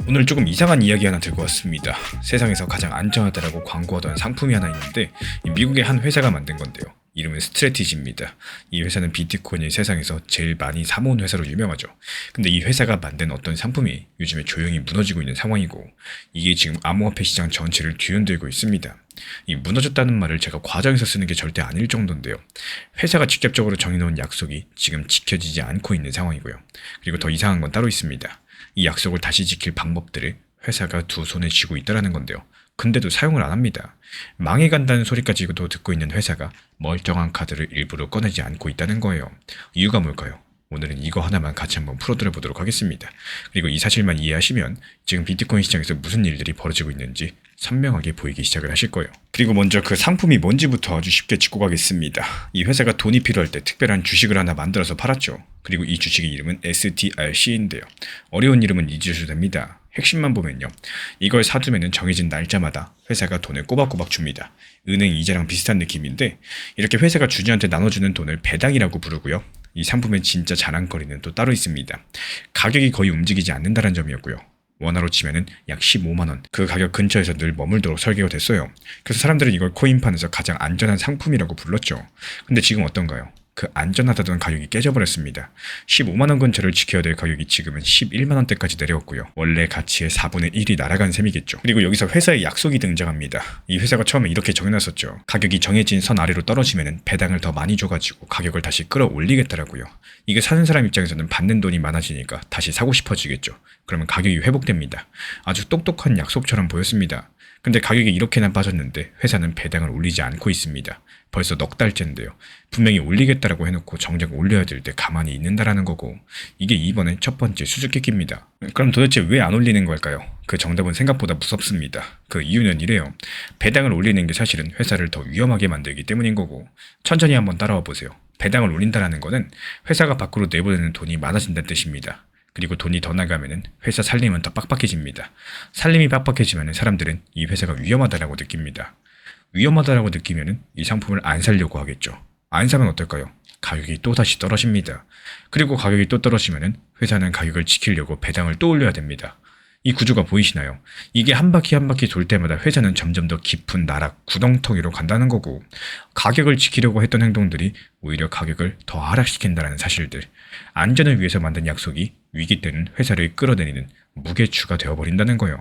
오늘 조금 이상한 이야기 하나 들고 왔습니다. 세상에서 가장 안전하다라고 광고하던 상품이 하나 있는데 미국의 한 회사가 만든 건데요. 이름은 스트래티지입니다. 이 회사는 비트코인을 세상에서 제일 많이 사모은 회사로 유명하죠. 근데 이 회사가 만든 어떤 상품이 요즘에 조용히 무너지고 있는 상황이고 이게 지금 암호화폐 시장 전체를 뒤흔들고 있습니다. 이 무너졌다는 말을 제가 과장해서 쓰는 게 절대 아닐 정도인데요. 회사가 직접적으로 정해놓은 약속이 지금 지켜지지 않고 있는 상황이고요. 그리고 더 이상한 건 따로 있습니다. 이 약속을 다시 지킬 방법들을 회사가 두 손에 쥐고 있다는 건데요. 근데도 사용을 안 합니다. 망해간다는 소리까지도 듣고 있는 회사가 멀쩡한 카드를 일부러 꺼내지 않고 있다는 거예요. 이유가 뭘까요? 오늘은 이거 하나만 같이 한번 풀어드려 보도록 하겠습니다. 그리고 이 사실만 이해하시면 지금 비트코인 시장에서 무슨 일들이 벌어지고 있는지 선명하게 보이기 시작을 하실 거예요. 그리고 먼저 그 상품이 뭔지부터 아주 쉽게 짚고 가겠습니다. 이 회사가 돈이 필요할 때 특별한 주식을 하나 만들어서 팔았죠. 그리고 이 주식의 이름은 STRC인데요. 어려운 이름은 잊으셔도 됩니다. 핵심만 보면요. 이걸 사두면 정해진 날짜마다 회사가 돈을 꼬박꼬박 줍니다. 은행 이자랑 비슷한 느낌인데 이렇게 회사가 주주한테 나눠주는 돈을 배당이라고 부르고요. 이 상품의 진짜 자랑거리는 또 따로 있습니다. 가격이 거의 움직이지 않는다는 점이었고요. 원화로 치면은 약 15만원, 그 가격 근처에서 늘 머물도록 설계가 됐어요. 그래서 사람들은 이걸 코인판에서 가장 안전한 상품이라고 불렀죠. 근데 지금 어떤가요? 그 안전하다던 가격이 깨져버렸습니다. 15만원 근처를 지켜야 될 가격이 지금은 11만원대까지 내려왔고요. 원래 가치의 4분의 1이 날아간 셈이겠죠. 그리고 여기서 회사의 약속이 등장합니다. 이 회사가 처음에 이렇게 정해놨었죠. 가격이 정해진 선 아래로 떨어지면 배당을 더 많이 줘가지고 가격을 다시 끌어올리겠다라고요. 이게 사는 사람 입장에서는 받는 돈이 많아지니까 다시 사고 싶어지겠죠. 그러면 가격이 회복됩니다. 아주 똑똑한 약속처럼 보였습니다. 근데 가격이 이렇게나 빠졌는데 회사는 배당을 올리지 않고 있습니다. 벌써 넉 달째인데요. 분명히 올리겠다라고 해놓고 정작 올려야 될 때 가만히 있는다라는 거고 이게 이번에 첫 번째 수수께끼입니다. 그럼 도대체 왜 안 올리는 걸까요? 그 정답은 생각보다 무섭습니다. 그 이유는 이래요. 배당을 올리는 게 사실은 회사를 더 위험하게 만들기 때문인 거고 천천히 한번 따라와 보세요. 배당을 올린다라는 거는 회사가 밖으로 내보내는 돈이 많아진다는 뜻입니다. 그리고 돈이 더 나가면은 회사 살림은 더 빡빡해집니다. 살림이 빡빡해지면은 사람들은 이 회사가 위험하다라고 느낍니다. 위험하다라고 느끼면은 이 상품을 안 사려고 하겠죠. 안 사면 어떨까요? 가격이 또 다시 떨어집니다. 그리고 가격이 또 떨어지면은 회사는 가격을 지키려고 배당을 또 올려야 됩니다. 이 구조가 보이시나요? 이게 한 바퀴 한 바퀴 돌 때마다 회사는 점점 더 깊은 나락, 구덩텅이로 간다는 거고 가격을 지키려고 했던 행동들이 오히려 가격을 더 하락시킨다는 사실들. 안전을 위해서 만든 약속이 위기 때는 회사를 끌어내리는 무게추가 되어버린다는 거예요.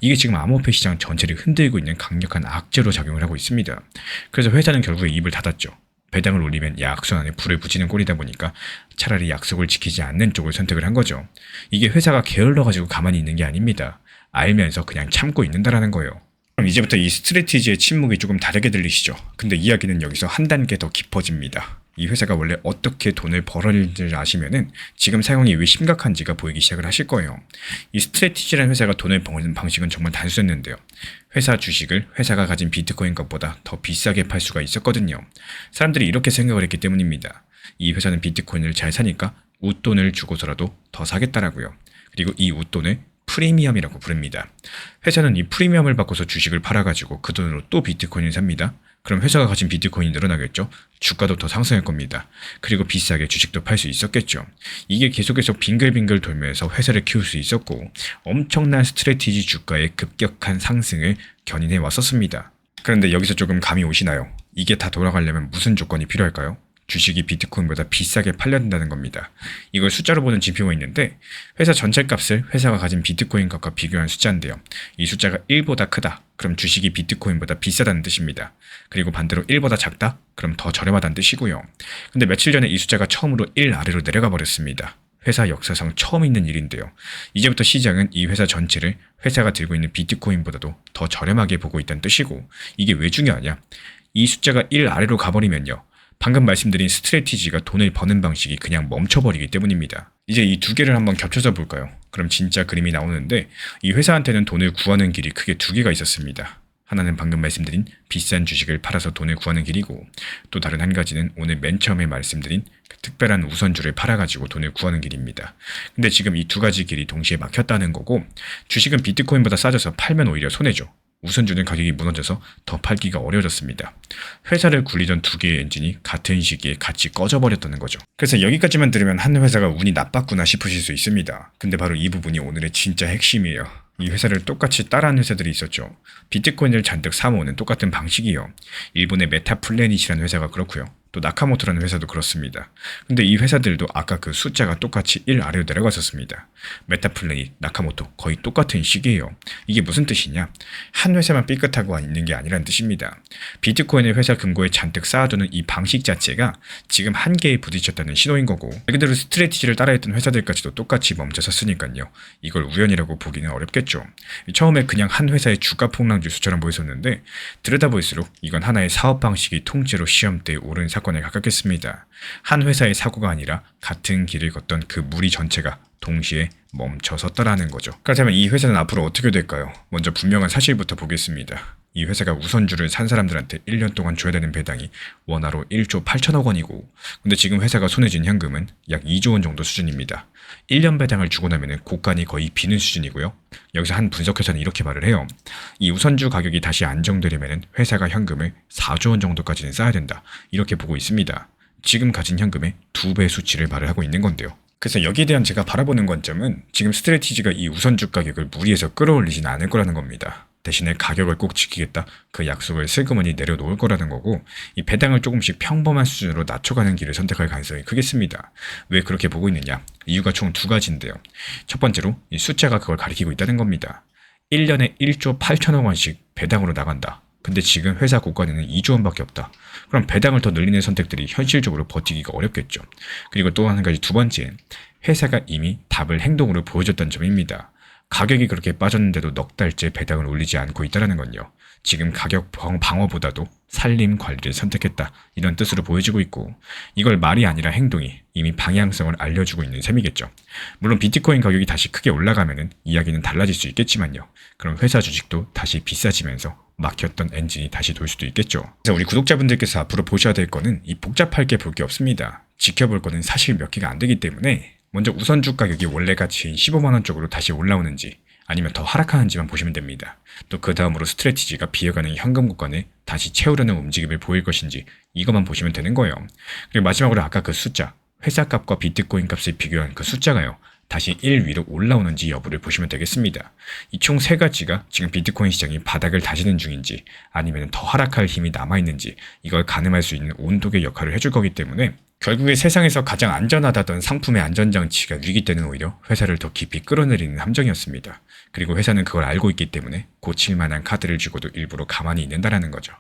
이게 지금 암호화폐 시장 전체를 흔들고 있는 강력한 악재로 작용을 하고 있습니다. 그래서 회사는 결국에 입을 닫았죠. 배당을 올리면 약속안에 불을 붙이는 꼴이다 보니까 차라리 약속을 지키지 않는 쪽을 선택을 한 거죠. 이게 회사가 게을러가지고 가만히 있는 게 아닙니다. 알면서 그냥 참고 있는다라는 거예요. 그럼 이제부터 이 스트래티지의 침묵이 조금 다르게 들리시죠? 근데 이야기는 여기서 한 단계 더 깊어집니다. 이 회사가 원래 어떻게 돈을 벌었는지를 아시면은 지금 상황이 왜 심각한지가 보이기 시작을 하실 거예요. 이 스트래티지라는 회사가 돈을 버는 방식은 정말 단순했는데요. 회사 주식을 회사가 가진 비트코인 값보다 더 비싸게 팔 수가 있었거든요. 사람들이 이렇게 생각을 했기 때문입니다. 이 회사는 비트코인을 잘 사니까 웃돈을 주고서라도 더 사겠다라고요. 그리고 이 웃돈을 프리미엄이라고 부릅니다. 회사는 이 프리미엄을 바꿔서 주식을 팔아가지고 그 돈으로 또 비트코인을 삽니다. 그럼 회사가 가진 비트코인이 늘어나겠죠? 주가도 더 상승할 겁니다. 그리고 비싸게 주식도 팔 수 있었겠죠. 이게 계속해서 빙글빙글 돌면서 회사를 키울 수 있었고 엄청난 스트래티지 주가의 급격한 상승을 견인해 왔었습니다. 그런데 여기서 조금 감이 오시나요? 이게 다 돌아가려면 무슨 조건이 필요할까요? 주식이 비트코인보다 비싸게 팔려야 된다는 겁니다. 이걸 숫자로 보는 지표가 있는데 회사 전체 값을 회사가 가진 비트코인 값과 비교한 숫자인데요. 이 숫자가 1보다 크다. 그럼 주식이 비트코인보다 비싸다는 뜻입니다. 그리고 반대로 1보다 작다? 그럼 더 저렴하다는 뜻이고요. 근데 며칠 전에 이 숫자가 처음으로 1 아래로 내려가 버렸습니다. 회사 역사상 처음 있는 일인데요. 이제부터 시장은 이 회사 전체를 회사가 들고 있는 비트코인보다도 더 저렴하게 보고 있다는 뜻이고 이게 왜 중요하냐? 이 숫자가 1 아래로 가버리면요. 방금 말씀드린 스트래티지가 돈을 버는 방식이 그냥 멈춰버리기 때문입니다. 이제 이 두 개를 한번 겹쳐서 볼까요? 그럼 진짜 그림이 나오는데 이 회사한테는 돈을 구하는 길이 크게 두 개가 있었습니다. 하나는 방금 말씀드린 비싼 주식을 팔아서 돈을 구하는 길이고 또 다른 한 가지는 오늘 맨 처음에 말씀드린 그 특별한 우선주를 팔아가지고 돈을 구하는 길입니다. 근데 지금 이 두 가지 길이 동시에 막혔다는 거고 주식은 비트코인보다 싸져서 팔면 오히려 손해죠. 우선주는 가격이 무너져서 더 팔기가 어려워졌습니다. 회사를 굴리던 두 개의 엔진이 같은 시기에 같이 꺼져버렸다는 거죠. 그래서 여기까지만 들으면 한 회사가 운이 나빴구나 싶으실 수 있습니다. 근데 바로 이 부분이 오늘의 진짜 핵심이에요. 이 회사를 똑같이 따라한 회사들이 있었죠. 비트코인을 잔뜩 사모으는 똑같은 방식이요. 일본의 메타플래닛이라는 회사가 그렇고요. 또 나카모토라는 회사도 그렇습니다. 근데 이 회사들도 아까 그 숫자가 똑같이 1 아래로 내려갔었습니다. 메타플래닛, 나카모토 거의 똑같은 시기예요. 이게 무슨 뜻이냐? 한 회사만 삐끗하고 있는 게 아니란 뜻입니다. 비트코인의 회사 금고에 잔뜩 쌓아두는 이 방식 자체가 지금 한계에 부딪혔다는 신호인 거고, 말 그대로 스트래티지를 따라했던 회사들까지도 똑같이 멈춰섰으니까요. 이걸 우연이라고 보기는 어렵겠죠. 처음에 그냥 한 회사의 주가 폭락 뉴스처럼 보였었는데 들여다볼수록 이건 하나의 사업 방식이 통째로 시험대에 오른 사건에 가깝겠습니다. 한 회사의 사고가 아니라 같은 길을 걷던 그 무리 전체가 동시에 멈춰섰다라는 거죠. 그렇다면 이 회사는 앞으로 어떻게 될까요? 먼저 분명한 사실부터 보겠습니다. 이 회사가 우선주를 산 사람들한테 1년 동안 줘야 되는 배당이 원화로 1조 8천억 원이고, 근데 지금 회사가 손에 쥔 현금은 약 2조 원 정도 수준입니다. 1년 배당을 주고 나면 고간이 거의 비는 수준이고요. 여기서 한 분석회사는 이렇게 말을 해요. 이 우선주 가격이 다시 안정되려면 회사가 현금을 4조 원 정도까지는 쌓아야 된다. 이렇게 보고 있습니다. 지금 가진 현금의 2배 수치를 말을 하고 있는 건데요. 그래서 여기에 대한 제가 바라보는 관점은 지금 스트래티지가 이 우선주 가격을 무리해서 끌어올리진 않을 거라는 겁니다. 대신에 가격을 꼭 지키겠다, 그 약속을 슬그머니 내려놓을 거라는 거고, 이 배당을 조금씩 평범한 수준으로 낮춰가는 길을 선택할 가능성이 크겠습니다. 왜 그렇게 보고 있느냐? 이유가 총 2가지인데요. 첫 번째로 이 숫자가 그걸 가리키고 있다는 겁니다. 1년에 1조 8천억 원씩 배당으로 나간다. 근데 지금 회사 고가는 2조 원밖에 없다. 그럼 배당을 더 늘리는 선택들이 현실적으로 버티기가 어렵겠죠. 그리고 또 한 가지, 두 번째, 회사가 이미 답을 행동으로 보여줬다는 점입니다. 가격이 그렇게 빠졌는데도 넉 달째 배당을 올리지 않고 있다는 건요. 지금 가격 방어보다도 살림 관리를 선택했다, 이런 뜻으로 보여지고 있고, 이걸 말이 아니라 행동이 이미 방향성을 알려주고 있는 셈이겠죠. 물론 비트코인 가격이 다시 크게 올라가면은 이야기는 달라질 수 있겠지만요. 그럼 회사 주식도 다시 비싸지면서 막혔던 엔진이 다시 돌 수도 있겠죠. 그래서 우리 구독자분들께서 앞으로 보셔야 될 거는 이 복잡할 게 볼 게 없습니다. 지켜볼 거는 사실 몇 개가 안 되기 때문에 먼저 우선주 가격이 원래 가치인 15만 원 쪽으로 다시 올라오는지 아니면 더 하락하는지만 보시면 됩니다. 또 그 다음으로 스트래티지가 비어가는 현금 구간을 다시 채우려는 움직임을 보일 것인지 이것만 보시면 되는 거예요. 그리고 마지막으로 아까 그 숫자, 회사 값과 비트코인 값을 비교한 그 숫자가요, 다시 1 위로 올라오는지 여부를 보시면 되겠습니다. 이 총 3가지가 지금 비트코인 시장이 바닥을 다지는 중인지 아니면 더 하락할 힘이 남아있는지 이걸 가늠할 수 있는 온도계 역할을 해줄 거기 때문에 결국에 세상에서 가장 안전하다던 상품의 안전장치가 위기 때는 오히려 회사를 더 깊이 끌어내리는 함정이었습니다. 그리고 회사는 그걸 알고 있기 때문에 고칠 만한 카드를 주고도 일부러 가만히 있는다라는 거죠.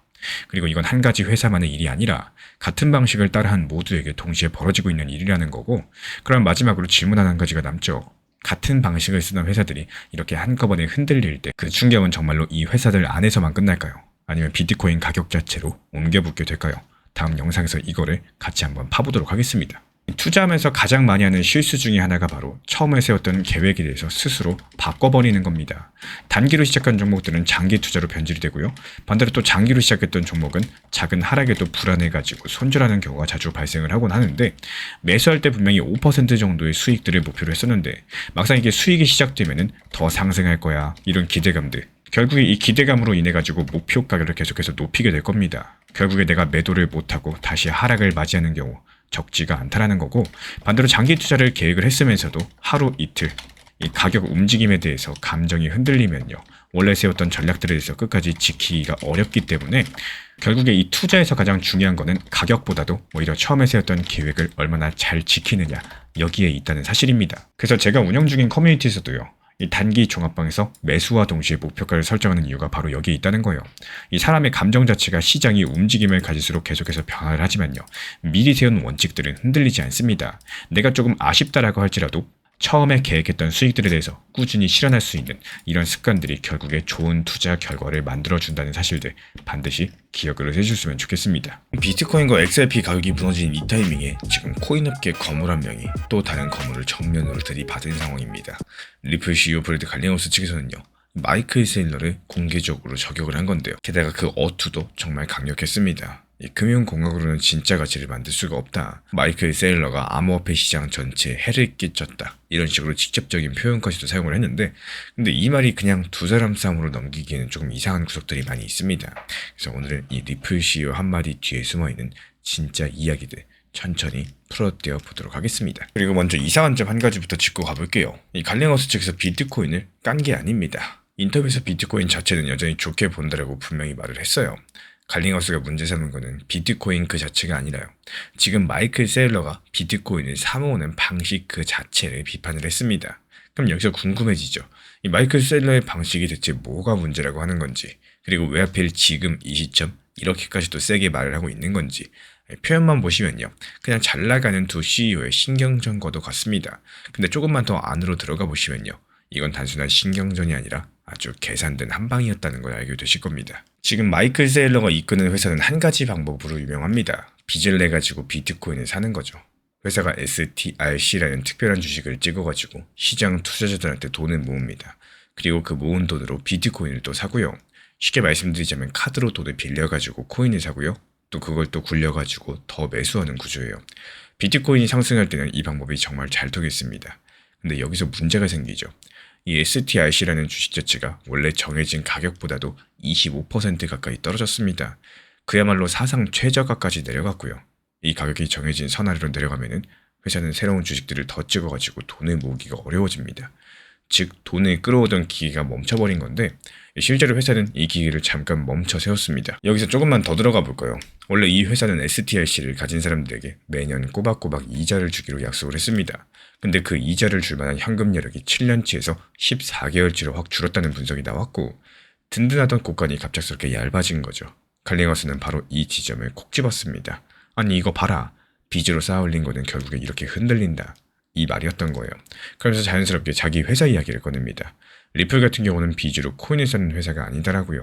그리고 이건 한 가지 회사만의 일이 아니라 같은 방식을 따라한 모두에게 동시에 벌어지고 있는 일이라는 거고, 그럼 마지막으로 질문 한 가지가 남죠. 같은 방식을 쓰던 회사들이 이렇게 한꺼번에 흔들릴 때 그 충격은 정말로 이 회사들 안에서만 끝날까요? 아니면 비트코인 가격 자체로 옮겨붙게 될까요? 다음 영상에서 이거를 같이 한번 파보도록 하겠습니다. 투자하면서 가장 많이 하는 실수 중에 하나가 바로 처음에 세웠던 계획에 대해서 스스로 바꿔버리는 겁니다. 단기로 시작한 종목들은 장기 투자로 변질이 되고요. 반대로 또 장기로 시작했던 종목은 작은 하락에도 불안해가지고 손절하는 경우가 자주 발생을 하곤 하는데, 매수할 때 분명히 5% 정도의 수익들을 목표로 했었는데 막상 이게 수익이 시작되면은 더 상승할 거야, 이런 기대감들, 결국에 이 기대감으로 인해 가지고 목표 가격을 계속해서 높이게 될 겁니다. 결국에 내가 매도를 못하고 다시 하락을 맞이하는 경우 적지가 않다라는 거고, 반대로 장기 투자를 계획을 했으면서도 하루 이틀 이 가격 움직임에 대해서 감정이 흔들리면요, 원래 세웠던 전략들에 대해서 끝까지 지키기가 어렵기 때문에 결국에 이 투자에서 가장 중요한 거는 가격보다도 오히려 처음에 세웠던 계획을 얼마나 잘 지키느냐, 여기에 있다는 사실입니다. 그래서 제가 운영 중인 커뮤니티에서도요, 이 단기 종합방에서 매수와 동시에 목표가를 설정하는 이유가 바로 여기에 있다는 거예요. 이 사람의 감정 자체가 시장이 움직임을 가질수록 계속해서 변화를 하지만요, 미리 세운 원칙들은 흔들리지 않습니다. 내가 조금 아쉽다라고 할지라도 처음에 계획했던 수익들에 대해서 꾸준히 실현할 수 있는 이런 습관들이 결국에 좋은 투자 결과를 만들어준다는 사실들 반드시 기억을 해주셨으면 좋겠습니다. 비트코인과 XRP 가격이 무너진 이 타이밍에 지금 코인업계 거물 한 명이 또 다른 거물을 정면으로 들이받은 상황입니다. 리플 CEO 브래드 갈리노스 측에서는요, 마이클 세일러를 공개적으로 저격을 한 건데요. 게다가 그 어투도 정말 강력했습니다. 이 금융공학으로는 진짜 가치를 만들 수가 없다. 마이클 세일러가 암호화폐 시장 전체에 해를 끼쳤다. 이런 식으로 직접적인 표현까지도 사용을 했는데, 근데 이 말이 그냥 두 사람 싸움으로 넘기기에는 조금 이상한 구석들이 많이 있습니다. 그래서 오늘은 이 리플 CEO 한마디 뒤에 숨어있는 진짜 이야기들 천천히 풀어떼어 보도록 하겠습니다. 그리고 먼저 이상한 점 한 가지부터 짚고 가볼게요. 이 갈링하우스 측에서 비트코인을 깐 게 아닙니다. 인터뷰에서 비트코인 자체는 여전히 좋게 본다라고 분명히 말을 했어요. 갈링하우스가 문제 삼은 거는 비트코인 그 자체가 아니라요. 지금 마이클 세일러가 비트코인을 사모으는 방식 그 자체를 비판을 했습니다. 그럼 여기서 궁금해지죠. 이 마이클 세일러의 방식이 대체 뭐가 문제라고 하는 건지, 그리고 왜 하필 지금 이 시점 이렇게까지 또 세게 말을 하고 있는 건지, 표현만 보시면요, 그냥 잘 나가는 두 CEO의 신경전과도 같습니다. 근데 조금만 더 안으로 들어가 보시면요, 이건 단순한 신경전이 아니라 아주 계산된 한방이었다는 걸 알게 되실 겁니다. 지금 마이클 세일러가 이끄는 회사는 한 가지 방법으로 유명합니다. 빚을 내가지고 비트코인을 사는 거죠. 회사가 STRC라는 특별한 주식을 찍어가지고 시장 투자자들한테 돈을 모읍니다. 그리고 그 모은 돈으로 비트코인을 또 사고요. 쉽게 말씀드리자면 카드로 돈을 빌려가지고 코인을 사고요. 또 그걸 또 굴려가지고 더 매수하는 구조예요. 비트코인이 상승할 때는 이 방법이 정말 잘 통했습니다. 근데 여기서 문제가 생기죠. 이 STRC라는 주식 자체가 원래 정해진 가격보다도 25% 가까이 떨어졌습니다. 그야말로 사상 최저가까지 내려갔고요. 이 가격이 정해진 선 아래로 내려가면은 회사는 새로운 주식들을 더 찍어가지고 돈을 모으기가 어려워집니다. 즉 돈을 끌어오던 기계가 멈춰버린 건데, 실제로 회사는 이 기계를 잠깐 멈춰 세웠습니다. 여기서 조금만 더 들어가 볼까요? 원래 이 회사는 STRC를 가진 사람들에게 매년 꼬박꼬박 이자를 주기로 약속을 했습니다. 근데 그 이자를 줄 만한 현금 여력이 7년치에서 14개월치로 확 줄었다는 분석이 나왔고, 든든하던 고간이 갑작스럽게 얇아진 거죠. 갈링하우스는 바로 이 지점을 콕 집었습니다. 아니 이거 봐라, 빚으로 쌓아올린 거는 결국에 이렇게 흔들린다, 이 말이었던 거예요. 그러면서 자연스럽게 자기 회사 이야기를 꺼냅니다. 리플 같은 경우는 빚으로 코인을 사는 회사가 아니다라고요.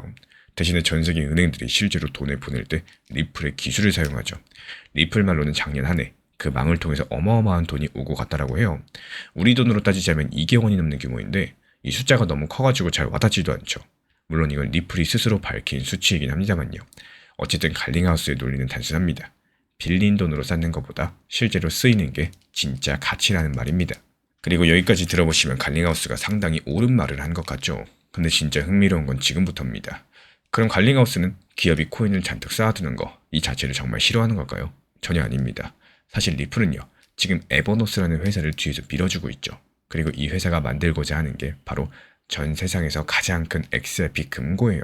대신에 전 세계 은행들이 실제로 돈을 보낼 때 리플의 기술을 사용하죠. 리플 말로는 작년 한 해 그 망을 통해서 어마어마한 돈이 오고 갔다라고 해요. 우리 돈으로 따지자면 2개 원이 넘는 규모인데 이 숫자가 너무 커가지고 잘 와닿지도 않죠. 물론 이건 리플이 스스로 밝힌 수치이긴 합니다만요. 어쨌든 갈링하우스의 논리는 단순합니다. 빌린 돈으로 쌓는 것보다 실제로 쓰이는 게 진짜 가치라는 말입니다. 그리고 여기까지 들어보시면 갈링하우스가 상당히 옳은 말을 한 것 같죠. 근데 진짜 흥미로운 건 지금부터입니다. 그럼 갈링하우스는 기업이 코인을 잔뜩 쌓아두는 거 이 자체를 정말 싫어하는 걸까요? 전혀 아닙니다. 사실 리플은요, 지금 에버노스라는 회사를 뒤에서 밀어주고 있죠. 그리고 이 회사가 만들고자 하는 게 바로 전 세상에서 가장 큰 XRP 금고예요.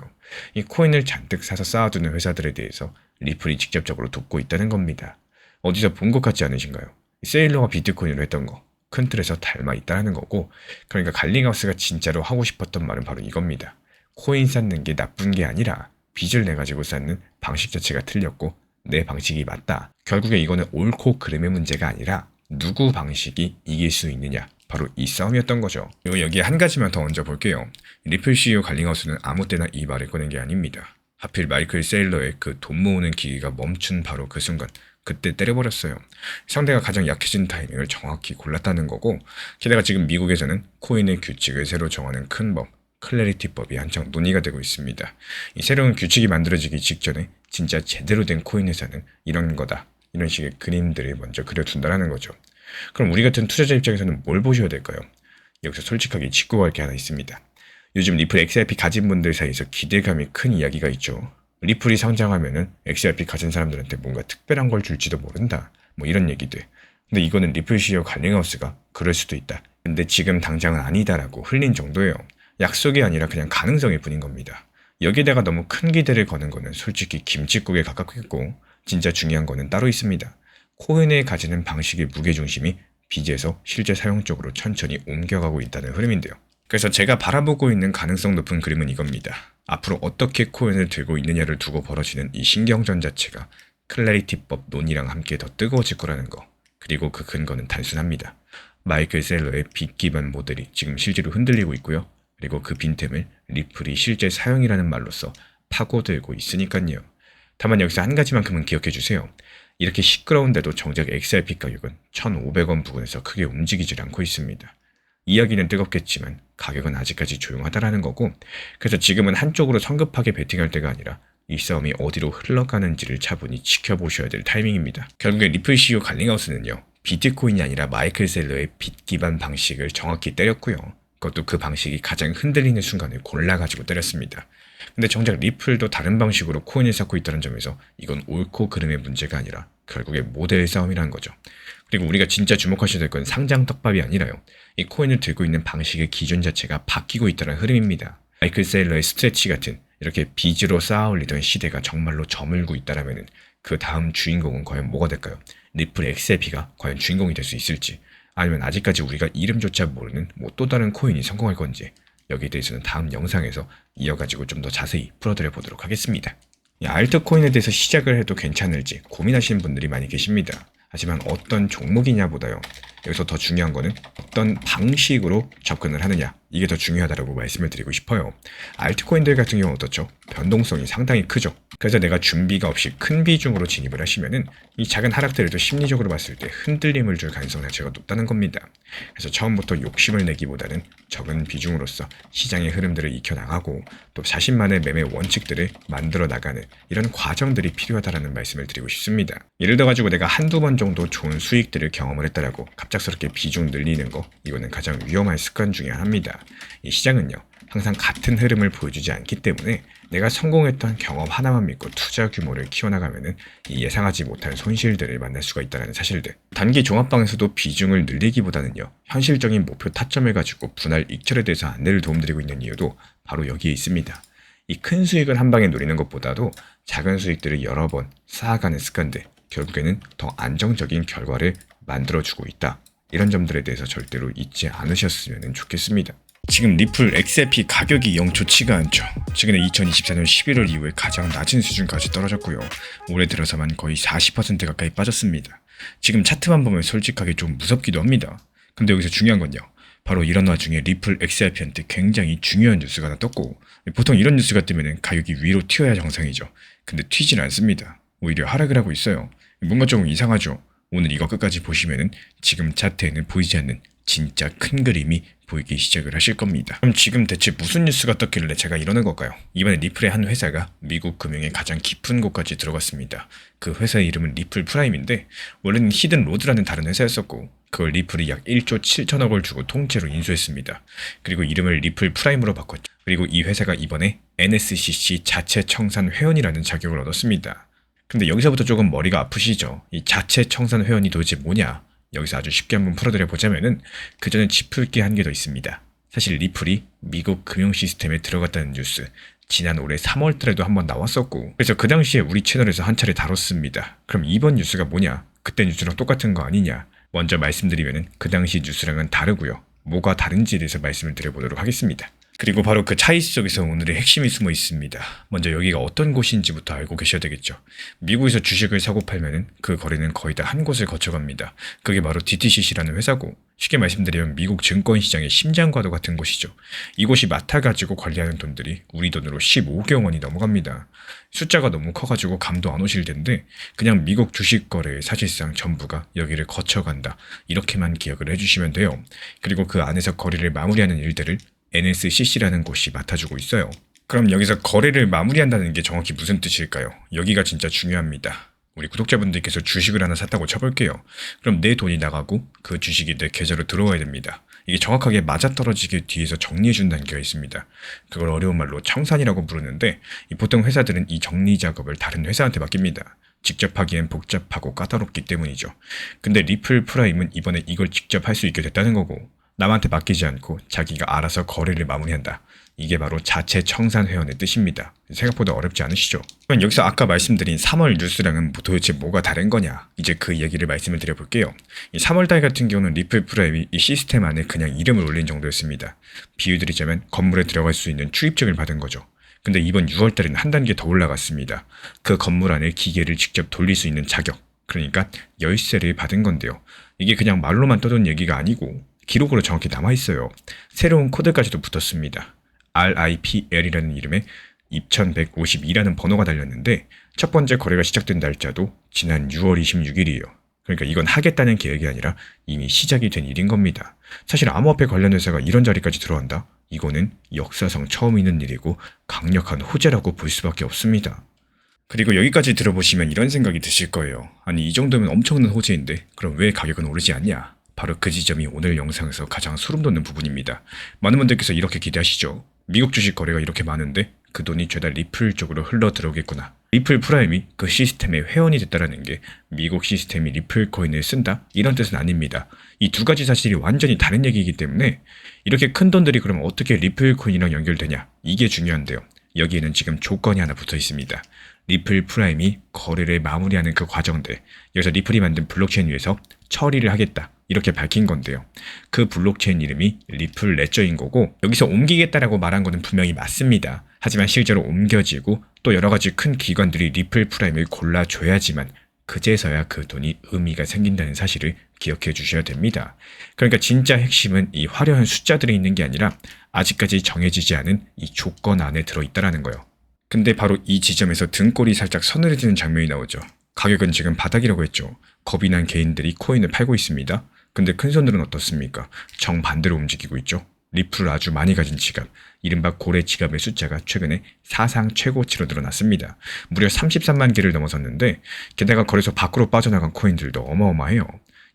이 코인을 잔뜩 사서 쌓아두는 회사들에 대해서 리플이 직접적으로 돕고 있다는 겁니다. 어디서 본 것 같지 않으신가요? 세일러가 비트코인으로 했던 거 큰 틀에서 닮아 있다는 거고, 그러니까 갈링하우스가 진짜로 하고 싶었던 말은 바로 이겁니다. 코인 쌓는 게 나쁜 게 아니라 빚을 내가지고 쌓는 방식 자체가 틀렸고 내 방식이 맞다. 결국에 이거는 옳고 그름의 문제가 아니라 누구 방식이 이길 수 있느냐, 바로 이 싸움이었던 거죠. 그리고 여기에 한 가지만 더 얹어 볼게요. 리플 CEO 갈링하우스는 아무 때나 이 말을 꺼낸 게 아닙니다. 하필 마이클 세일러의 그 돈 모으는 기계가 멈춘 바로 그 순간, 그때 때려버렸어요. 상대가 가장 약해진 타이밍을 정확히 골랐다는 거고, 게다가 지금 미국에서는 코인의 규칙을 새로 정하는 큰 법, 클래리티법이 한창 논의가 되고 있습니다. 이 새로운 규칙이 만들어지기 직전에 진짜 제대로 된 코인 회사는 이런 거다, 이런 식의 그림들을 먼저 그려둔다는 거죠. 그럼 우리 같은 투자자 입장에서는 뭘 보셔야 될까요? 여기서 솔직하게 짚고 갈 게 하나 있습니다. 요즘 리플 XRP 가진 분들 사이에서 기대감이 큰 이야기가 있죠. 리플이 상장하면은 XRP 가진 사람들한테 뭔가 특별한 걸 줄지도 모른다, 뭐 이런 얘기들. 근데 이거는 리플 CEO 갈링하우스가 그럴 수도 있다, 근데 지금 당장은 아니다라고 흘린 정도예요. 약속이 아니라 그냥 가능성일 뿐인 겁니다. 여기다가 너무 큰 기대를 거는 거는 솔직히 김칫국에 가깝겠고, 진짜 중요한 거는 따로 있습니다. 코인을 가지는 방식의 무게중심이 빚에서 실제 사용 쪽으로 천천히 옮겨가고 있다는 흐름인데요. 그래서 제가 바라보고 있는 가능성 높은 그림은 이겁니다. 앞으로 어떻게 코인을 들고 있느냐를 두고 벌어지는 이 신경전 자체가 클래리티법 논의랑 함께 더 뜨거워질 거라는 거. 그리고 그 근거는 단순합니다. 마이클 셀러의 빚 기반 모델이 지금 실제로 흔들리고 있고요. 그리고 그 빈틈을 리플이 실제 사용이라는 말로써 파고들고 있으니까요. 다만 여기서 한 가지만큼은 기억해 주세요. 이렇게 시끄러운데도 정작 XRP 가격은 1,500원 부근에서 크게 움직이질 않고 있습니다. 이야기는 뜨겁겠지만 가격은 아직까지 조용하다라는 거고, 그래서 지금은 한쪽으로 성급하게 베팅할 때가 아니라 이 싸움이 어디로 흘러가는지를 차분히 지켜보셔야 될 타이밍입니다. 결국에 리플 CEO 갈링하우스는요, 비트코인이 아니라 마이클 셀러의 빚 기반 방식을 정확히 때렸고요. 그것도 그 방식이 가장 흔들리는 순간을 골라가지고 때렸습니다. 근데 정작 리플도 다른 방식으로 코인을 쌓고 있다는 점에서 이건 옳고 그름의 문제가 아니라 결국에 모델 싸움이라는 거죠. 그리고 우리가 진짜 주목하셔야 될 건 상장 떡밥이 아니라요. 이 코인을 들고 있는 방식의 기준 자체가 바뀌고 있다는 흐름입니다. 마이클 셀러의 스트레치 같은 이렇게 빚으로 쌓아올리던 시대가 정말로 저물고 있다라면은 그 다음 주인공은 과연 뭐가 될까요? 리플 XRP가 과연 주인공이 될 수 있을지, 아니면 아직까지 우리가 이름조차 모르는 또 다른 코인이 성공할 건지, 여기에 대해서는 다음 영상에서 이어가지고 좀 더 자세히 풀어드려 보도록 하겠습니다. 이 알트코인에 대해서 시작을 해도 괜찮을지 고민하시는 분들이 많이 계십니다. 하지만 어떤 종목이냐보다요, 여기서 더 중요한 거는 어떤 방식으로 접근을 하느냐, 이게 더 중요하다고 말씀을 드리고 싶어요. 알트코인들 같은 경우는 어떻죠? 변동성이 상당히 크죠. 그래서 내가 준비가 없이 큰 비중으로 진입을 하시면은 이 작은 하락들에도 심리적으로 봤을 때 흔들림을 줄 가능성 자체가 높다는 겁니다. 그래서 처음부터 욕심을 내기보다는 적은 비중으로서 시장의 흐름들을 익혀나가고 또 자신만의 매매 원칙들을 만들어 나가는 이런 과정들이 필요하다는 말씀을 드리고 싶습니다. 예를 들어가지고 내가 한두 번 정도 좋은 수익들을 경험을 했다라고 갑작스럽게 비중 늘리는 거, 이거는 가장 위험한 습관 중에 하나입니다. 이 시장은요, 항상 같은 흐름을 보여주지 않기 때문에 내가 성공했던 경험 하나만 믿고 투자 규모를 키워나가면은 이 예상하지 못한 손실들을 만날 수가 있다는 사실들. 단기 종합방에서도 비중을 늘리기보다는요, 현실적인 목표 타점을 가지고 분할 익절에 대해서 안내를 도움드리고 있는 이유도 바로 여기에 있습니다. 이 큰 수익을 한 방에 노리는 것보다도 작은 수익들을 여러 번 쌓아가는 습관들, 결국에는 더 안정적인 결과를 만들어주고 있다. 이런 점들에 대해서 절대로 잊지 않으셨으면 좋겠습니다. 지금 리플 XRP 가격이 영 좋지가 않죠. 최근에 2024년 11월 이후에 가장 낮은 수준까지 떨어졌고요. 올해 들어서만 거의 40% 가까이 빠졌습니다. 지금 차트만 보면 솔직하게 좀 무섭기도 합니다. 근데 여기서 중요한 건요, 바로 이런 와중에 리플 XRP한테 굉장히 중요한 뉴스가 하나 떴고, 보통 이런 뉴스가 뜨면 가격이 위로 튀어야 정상이죠. 근데 튀진 않습니다. 오히려 하락을 하고 있어요. 뭔가 좀 이상하죠. 오늘 이거 끝까지 보시면은 지금 차트에는 보이지 않는 진짜 큰 그림이 보이기 시작을 하실 겁니다. 그럼 지금 대체 무슨 뉴스가 떴길래 제가 이러는 걸까요? 이번에 리플의 한 회사가 미국 금융의 가장 깊은 곳까지 들어갔습니다. 그 회사의 이름은 리플 프라임인데 원래는 히든 로드라는 다른 회사였었고, 그걸 리플이 약 1조 7천억을 주고 통째로 인수했습니다. 그리고 이름을 리플 프라임으로 바꿨죠. 그리고 이 회사가 이번에 NSCC 자체 청산 회원이라는 자격을 얻었습니다. 근데 여기서부터 조금 머리가 아프시죠? 이 자체 청산 회원이 도대체 뭐냐? 여기서 아주 쉽게 한번 풀어드려 보자면은 그 전에 짚을 게 한 개 더 있습니다. 사실 리플이 미국 금융 시스템에 들어갔다는 뉴스, 지난 올해 3월 달에도 한번 나왔었고, 그래서 그 당시에 우리 채널에서 한 차례 다뤘습니다. 그럼 이번 뉴스가 뭐냐? 그때 뉴스랑 똑같은 거 아니냐? 먼저 말씀드리면은 그 당시 뉴스랑은 다르고요. 뭐가 다른지에 대해서 말씀을 드려보도록 하겠습니다. 그리고 바로 그 차이 속에서 오늘의 핵심이 숨어 있습니다. 먼저 여기가 어떤 곳인지부터 알고 계셔야 되겠죠. 미국에서 주식을 사고 팔면은 그 거래는 거의 다 한 곳을 거쳐갑니다. 그게 바로 DTCC라는 회사고, 쉽게 말씀드리면 미국 증권시장의 심장과도 같은 곳이죠. 이곳이 맡아가지고 관리하는 돈들이 우리 돈으로 15조 원이 넘어갑니다. 숫자가 너무 커가지고 감도 안 오실 텐데, 그냥 미국 주식 거래의 사실상 전부가 여기를 거쳐간다, 이렇게만 기억을 해주시면 돼요. 그리고 그 안에서 거래를 마무리하는 일들을 NSCC라는 곳이 맡아주고 있어요. 그럼 여기서 거래를 마무리한다는 게 정확히 무슨 뜻일까요? 여기가 진짜 중요합니다. 우리 구독자분들께서 주식을 하나 샀다고 쳐볼게요. 그럼 내 돈이 나가고 그 주식이 내 계좌로 들어와야 됩니다. 이게 정확하게 맞아떨어지게 뒤에서 정리해준 단계가 있습니다. 그걸 어려운 말로 청산이라고 부르는데, 보통 회사들은 이 정리 작업을 다른 회사한테 맡깁니다. 직접 하기엔 복잡하고 까다롭기 때문이죠. 근데 리플 프라임은 이번에 이걸 직접 할 수 있게 됐다는 거고, 남한테 맡기지 않고 자기가 알아서 거래를 마무리한다. 이게 바로 자체 청산 회원의 뜻입니다. 생각보다 어렵지 않으시죠? 그럼 여기서 아까 말씀드린 3월 뉴스랑은 도대체 뭐가 다른 거냐? 이제 그 얘기를 말씀을 드려볼게요. 이 3월달 같은 경우는 리플 프라임이 이 시스템 안에 그냥 이름을 올린 정도였습니다. 비유드리자면 건물에 들어갈 수 있는 출입증을 받은 거죠. 근데 이번 6월달에는 한 단계 더 올라갔습니다. 그 건물 안에 기계를 직접 돌릴 수 있는 자격, 그러니까 열쇠를 받은 건데요. 이게 그냥 말로만 떠도는 얘기가 아니고 기록으로 정확히 남아있어요. 새로운 코드까지도 붙었습니다. RIPL이라는 이름에 2152라는 번호가 달렸는데, 첫 번째 거래가 시작된 날짜도 지난 6월 26일이에요. 그러니까 이건 하겠다는 계획이 아니라 이미 시작이 된 일인 겁니다. 사실 암호화폐 관련 회사가 이런 자리까지 들어간다? 이거는 역사상 처음 있는 일이고 강력한 호재라고 볼 수밖에 없습니다. 그리고 여기까지 들어보시면 이런 생각이 드실 거예요. 아니, 이 정도면 엄청난 호재인데 그럼 왜 가격은 오르지 않냐? 바로 그 지점이 오늘 영상에서 가장 소름 돋는 부분입니다. 많은 분들께서 이렇게 기대하시죠. 미국 주식 거래가 이렇게 많은데 그 돈이 죄다 리플 쪽으로 흘러 들어오겠구나. 리플 프라임이 그 시스템의 회원이 됐다라는 게 미국 시스템이 리플 코인을 쓴다? 이런 뜻은 아닙니다. 이 두 가지 사실이 완전히 다른 얘기이기 때문에 이렇게 큰 돈들이 그럼 어떻게 리플 코인이랑 연결되냐? 이게 중요한데요. 여기에는 지금 조건이 하나 붙어 있습니다. 리플 프라임이 거래를 마무리하는 그 과정들, 여기서 리플이 만든 블록체인 위에서 처리를 하겠다. 이렇게 밝힌 건데요. 그 블록체인 이름이 리플 레저인 거고 여기서 옮기겠다라고 말한 거는 분명히 맞습니다. 하지만 실제로 옮겨지고 또 여러 가지 큰 기관들이 리플 프라임을 골라줘야지만 그제서야 그 돈이 의미가 생긴다는 사실을 기억해 주셔야 됩니다. 그러니까 진짜 핵심은 이 화려한 숫자들이 있는 게 아니라 아직까지 정해지지 않은 이 조건 안에 들어있다라는 거예요. 근데 바로 이 지점에서 등골이 살짝 서늘해지는 장면이 나오죠. 가격은 지금 바닥이라고 했죠. 겁이 난 개인들이 코인을 팔고 있습니다. 근데 큰손들은 어떻습니까? 정반대로 움직이고 있죠. 리플을 아주 많이 가진 지갑, 이른바 고래 지갑의 숫자가 최근에 사상 최고치로 늘어났습니다. 무려 33만 개를 넘어섰는데 게다가 거래소 밖으로 빠져나간 코인들도 어마어마해요.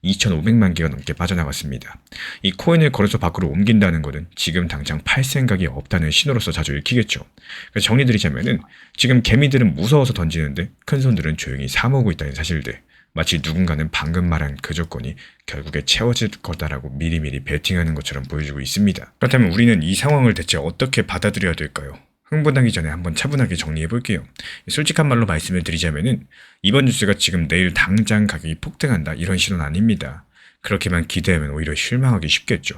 2,500만 개가 넘게 빠져나갔습니다. 이 코인을 거래소 밖으로 옮긴다는 것은 지금 당장 팔 생각이 없다는 신호로서 자주 읽히겠죠. 그래서 정리드리자면은 지금 개미들은 무서워서 던지는데 큰손들은 조용히 사모으고 있다는 사실들. 마치 누군가는 방금 말한 그 조건이 결국에 채워질 거다라고 미리미리 베팅하는 것처럼 보여주고 있습니다. 그렇다면 우리는 이 상황을 대체 어떻게 받아들여야 될까요? 흥분하기 전에 한번 차분하게 정리해 볼게요. 솔직한 말로 말씀을 드리자면은 이번 뉴스가 지금 내일 당장 가격이 폭등한다 이런 신호는 아닙니다. 그렇게만 기대하면 오히려 실망하기 쉽겠죠.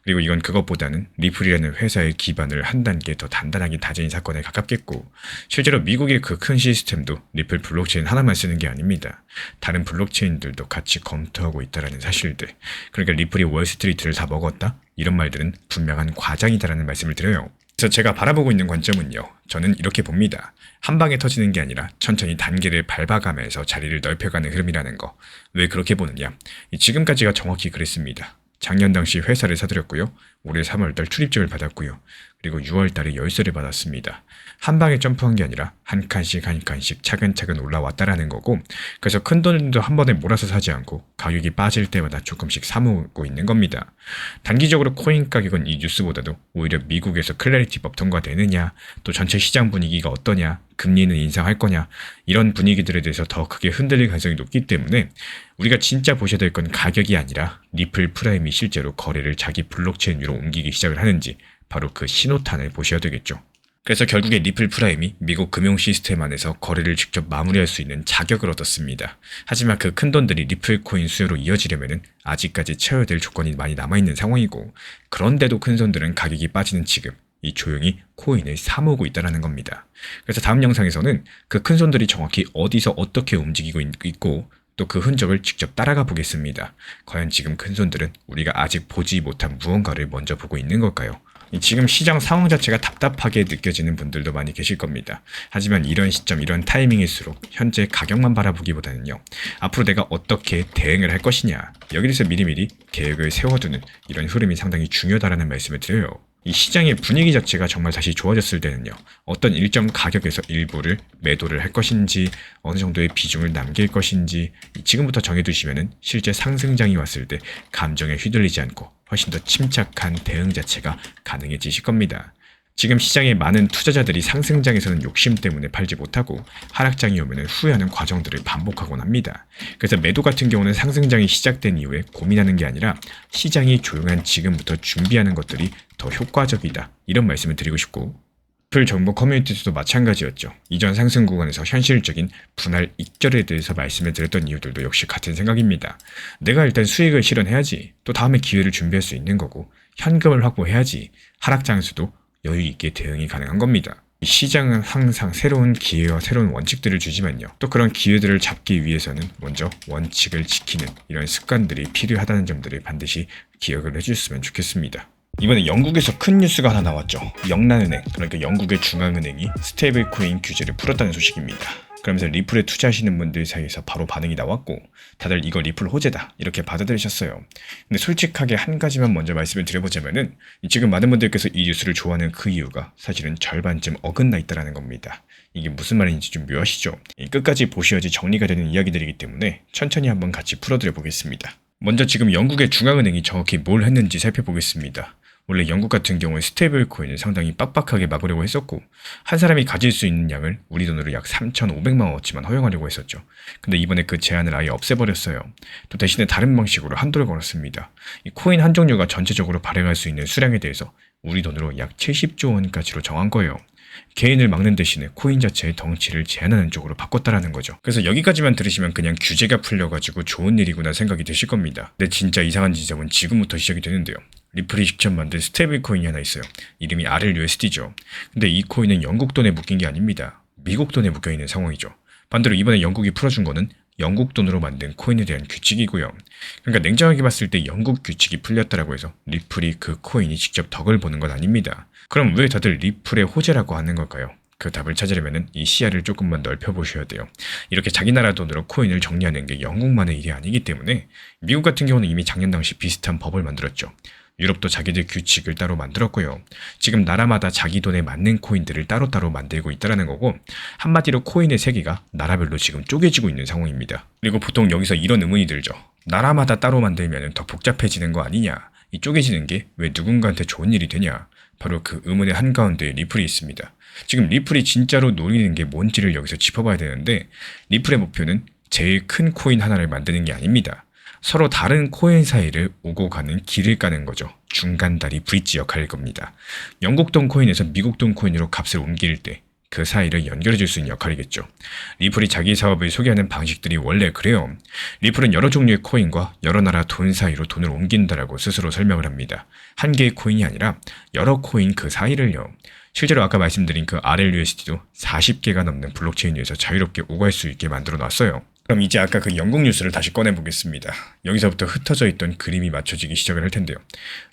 그리고 이건 그것보다는 리플이라는 회사의 기반을 한 단계 더 단단하게 다진 사건에 가깝겠고 실제로 미국의 그 큰 시스템도 리플 블록체인 하나만 쓰는 게 아닙니다. 다른 블록체인들도 같이 검토하고 있다는 사실들. 그러니까 리플이 월스트리트를 다 먹었다? 이런 말들은 분명한 과장이다라는 말씀을 드려요. 그래서 제가 바라보고 있는 관점은요. 저는 이렇게 봅니다. 한 방에 터지는 게 아니라 천천히 단계를 밟아가면서 자리를 넓혀가는 흐름이라는 거. 왜 그렇게 보느냐? 지금까지가 정확히 그랬습니다. 작년 당시 회사를 사들였고요. 올해 3월달 출입증을 받았고요. 그리고 6월달에 열쇠를 받았습니다. 한 방에 점프한 게 아니라 한 칸씩 한 칸씩 차근차근 올라왔다라는 거고 그래서 큰 돈도 한 번에 몰아서 사지 않고 가격이 빠질 때마다 조금씩 사모으고 있는 겁니다. 단기적으로 코인 가격은 이 뉴스보다도 오히려 미국에서 클래리티법 통과되느냐 또 전체 시장 분위기가 어떠냐 금리는 인상할 거냐 이런 분위기들에 대해서 더 크게 흔들릴 가능성이 높기 때문에 우리가 진짜 보셔야 될 건 가격이 아니라 리플 프라임이 실제로 거래를 자기 블록체인 위로 옮기기 시작을 하는지 바로 그 신호탄을 보셔야 되겠죠. 그래서 결국에 리플 프라임이 미국 금융 시스템 안에서 거래를 직접 마무리할 수 있는 자격을 얻었습니다. 하지만 그 큰돈들이 리플 코인 수요로 이어지려면 아직까지 채워야 될 조건이 많이 남아있는 상황이고 그런데도 큰손들은 가격이 빠지는 지금 이 조용히 코인을 사모으고 있다는 겁니다. 그래서 다음 영상에서는 그 큰손들이 정확히 어디서 어떻게 움직이고 있고 또 그 흔적을 직접 따라가 보겠습니다. 과연 지금 큰손들은 우리가 아직 보지 못한 무언가를 먼저 보고 있는 걸까요? 지금 시장 상황 자체가 답답하게 느껴지는 분들도 많이 계실 겁니다. 하지만 이런 시점, 이런 타이밍일수록 현재 가격만 바라보기보다는요. 앞으로 내가 어떻게 대응을 할 것이냐. 여기에 대해서 미리미리 계획을 세워두는 이런 흐름이 상당히 중요하다는 말씀을 드려요. 이 시장의 분위기 자체가 정말 다시 좋아졌을 때는요. 어떤 일정 가격에서 일부를 매도를 할 것인지 어느 정도의 비중을 남길 것인지 지금부터 정해두시면 실제 상승장이 왔을 때 감정에 휘둘리지 않고 훨씬 더 침착한 대응 자체가 가능해지실 겁니다. 지금 시장의 많은 투자자들이 상승장에서는 욕심 때문에 팔지 못하고 하락장이 오면 후회하는 과정들을 반복하곤 합니다. 그래서 매도 같은 경우는 상승장이 시작된 이후에 고민하는 게 아니라 시장이 조용한 지금부터 준비하는 것들이 더 효과적이다. 이런 말씀을 드리고 싶고 리플 정보 커뮤니티에서도 마찬가지였죠. 이전 상승 구간에서 현실적인 분할 익절에 대해서 말씀을 드렸던 이유들도 역시 같은 생각입니다. 내가 일단 수익을 실현해야지 또 다음에 기회를 준비할 수 있는 거고 현금을 확보해야지 하락장에서도 여유 있게 대응이 가능한 겁니다. 시장은 항상 새로운 기회와 새로운 원칙들을 주지만요. 또 그런 기회들을 잡기 위해서는 먼저 원칙을 지키는 이런 습관들이 필요하다는 점들을 반드시 기억을 해주셨으면 좋겠습니다. 이번에 영국에서 큰 뉴스가 하나 나왔죠. 영란은행, 그러니까 영국의 중앙은행이 스테이블 코인 규제를 풀었다는 소식입니다. 그러면서 리플에 투자하시는 분들 사이에서 바로 반응이 나왔고 다들 이거 리플 호재다 이렇게 받아들이셨어요. 근데 솔직하게 한 가지만 먼저 말씀을 드려보자면은 지금 많은 분들께서 이 뉴스를 좋아하는 그 이유가 사실은 절반쯤 어긋나 있다는 겁니다. 이게 무슨 말인지 좀 묘하시죠? 끝까지 보셔야지 정리가 되는 이야기들이기 때문에 천천히 한번 같이 풀어드려 보겠습니다. 먼저 지금 영국의 중앙은행이 정확히 뭘 했는지 살펴보겠습니다. 원래 영국 같은 경우는 스테이블 코인을 상당히 빡빡하게 막으려고 했었고 한 사람이 가질 수 있는 양을 우리 돈으로 약 3,500만 원어치만 허용하려고 했었죠. 근데 이번에 그 제한을 아예 없애버렸어요. 또 대신에 다른 방식으로 한도를 걸었습니다. 이 코인 한 종류가 전체적으로 발행할 수 있는 수량에 대해서 우리 돈으로 약 70조 원가치로 정한 거예요. 개인을 막는 대신에 코인 자체의 덩치를 제한하는 쪽으로 바꿨다라는 거죠. 그래서 여기까지만 들으시면 그냥 규제가 풀려가지고 좋은 일이구나 생각이 드실 겁니다. 근데 진짜 이상한 지점은 지금부터 시작이 되는데요. 리플이 직접 만든 스테이블 코인이 하나 있어요. 이름이 RLUSD죠. 근데 이 코인은 영국 돈에 묶인 게 아닙니다. 미국 돈에 묶여있는 상황이죠. 반대로 이번에 영국이 풀어준 거는 영국 돈으로 만든 코인에 대한 규칙이고요. 그러니까 냉정하게 봤을 때 영국 규칙이 풀렸다라고 해서 리플이 그 코인이 직접 덕을 보는 건 아닙니다. 그럼 왜 다들 리플의 호재라고 하는 걸까요? 그 답을 찾으려면 이 시야를 조금만 넓혀보셔야 돼요. 이렇게 자기 나라 돈으로 코인을 정리하는 게 영국만의 일이 아니기 때문에 미국 같은 경우는 이미 작년 당시 비슷한 법을 만들었죠. 유럽도 자기들 규칙을 따로 만들었고요. 지금 나라마다 자기 돈에 맞는 코인들을 따로따로 만들고 있다는 거고 한마디로 코인의 세계가 나라별로 지금 쪼개지고 있는 상황입니다. 그리고 보통 여기서 이런 의문이 들죠. 나라마다 따로 만들면 더 복잡해지는 거 아니냐? 이 쪼개지는 게 왜 누군가한테 좋은 일이 되냐? 바로 그 의문의 한가운데에 리플이 있습니다. 지금 리플이 진짜로 노리는 게 뭔지를 여기서 짚어봐야 되는데 리플의 목표는 제일 큰 코인 하나를 만드는 게 아닙니다. 서로 다른 코인 사이를 오고 가는 길을 까는 거죠. 중간다리 브릿지 역할일 겁니다. 영국 돈 코인에서 미국 돈 코인으로 값을 옮길 때 그 사이를 연결해 줄 수 있는 역할이겠죠. 리플이 자기 사업을 소개하는 방식들이 원래 그래요. 리플은 여러 종류의 코인과 여러 나라 돈 사이로 돈을 옮긴다라고 스스로 설명을 합니다. 한 개의 코인이 아니라 여러 코인 그 사이를요. 실제로 아까 말씀드린 그 RLUSD도 40개가 넘는 블록체인 위에서 자유롭게 오갈 수 있게 만들어 놨어요. 그럼 이제 아까 그 영국 뉴스를 다시 꺼내보겠습니다. 여기서부터 흩어져 있던 그림이 맞춰지기 시작을 할 텐데요.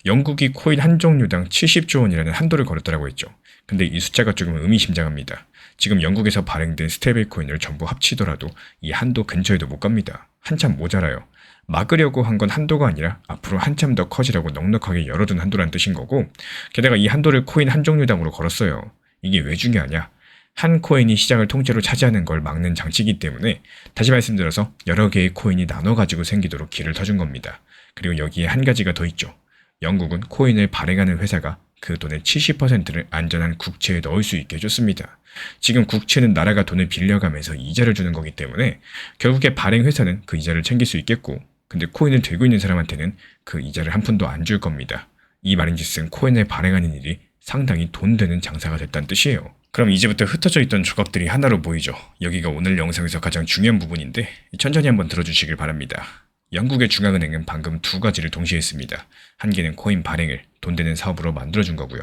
영국이 코인 한 종류당 70조 원이라는 한도를 걸었다고 했죠. 근데 이 숫자가 조금 의미심장합니다. 지금 영국에서 발행된 스테이블 코인을 전부 합치더라도 이 한도 근처에도 못 갑니다. 한참 모자라요. 막으려고 한 건 한도가 아니라 앞으로 한참 더 커지라고 넉넉하게 열어둔 한도란 뜻인 거고 게다가 이 한도를 코인 한 종류당으로 걸었어요. 이게 왜 중요하냐? 한 코인이 시장을 통째로 차지하는 걸 막는 장치이기 때문에 다시 말씀드려서 여러 개의 코인이 나눠가지고 생기도록 길을 터준 겁니다. 그리고 여기에 한 가지가 더 있죠. 영국은 코인을 발행하는 회사가 그 돈의 70%를 안전한 국채에 넣을 수 있게 해줬습니다. 지금 국채는 나라가 돈을 빌려가면서 이자를 주는 거기 때문에 결국에 발행 회사는 그 이자를 챙길 수 있겠고 근데 코인을 들고 있는 사람한테는 그 이자를 한 푼도 안 줄 겁니다. 이 말인즉슨 코인을 발행하는 일이 상당히 돈 되는 장사가 됐다는 뜻이에요. 그럼 이제부터 흩어져 있던 조각들이 하나로 보이죠. 여기가 오늘 영상에서 가장 중요한 부분인데 천천히 한번 들어주시길 바랍니다. 영국의 중앙은행은 방금 두 가지를 동시에 했습니다. 한 개는 코인 발행을 돈 되는 사업으로 만들어준 거고요.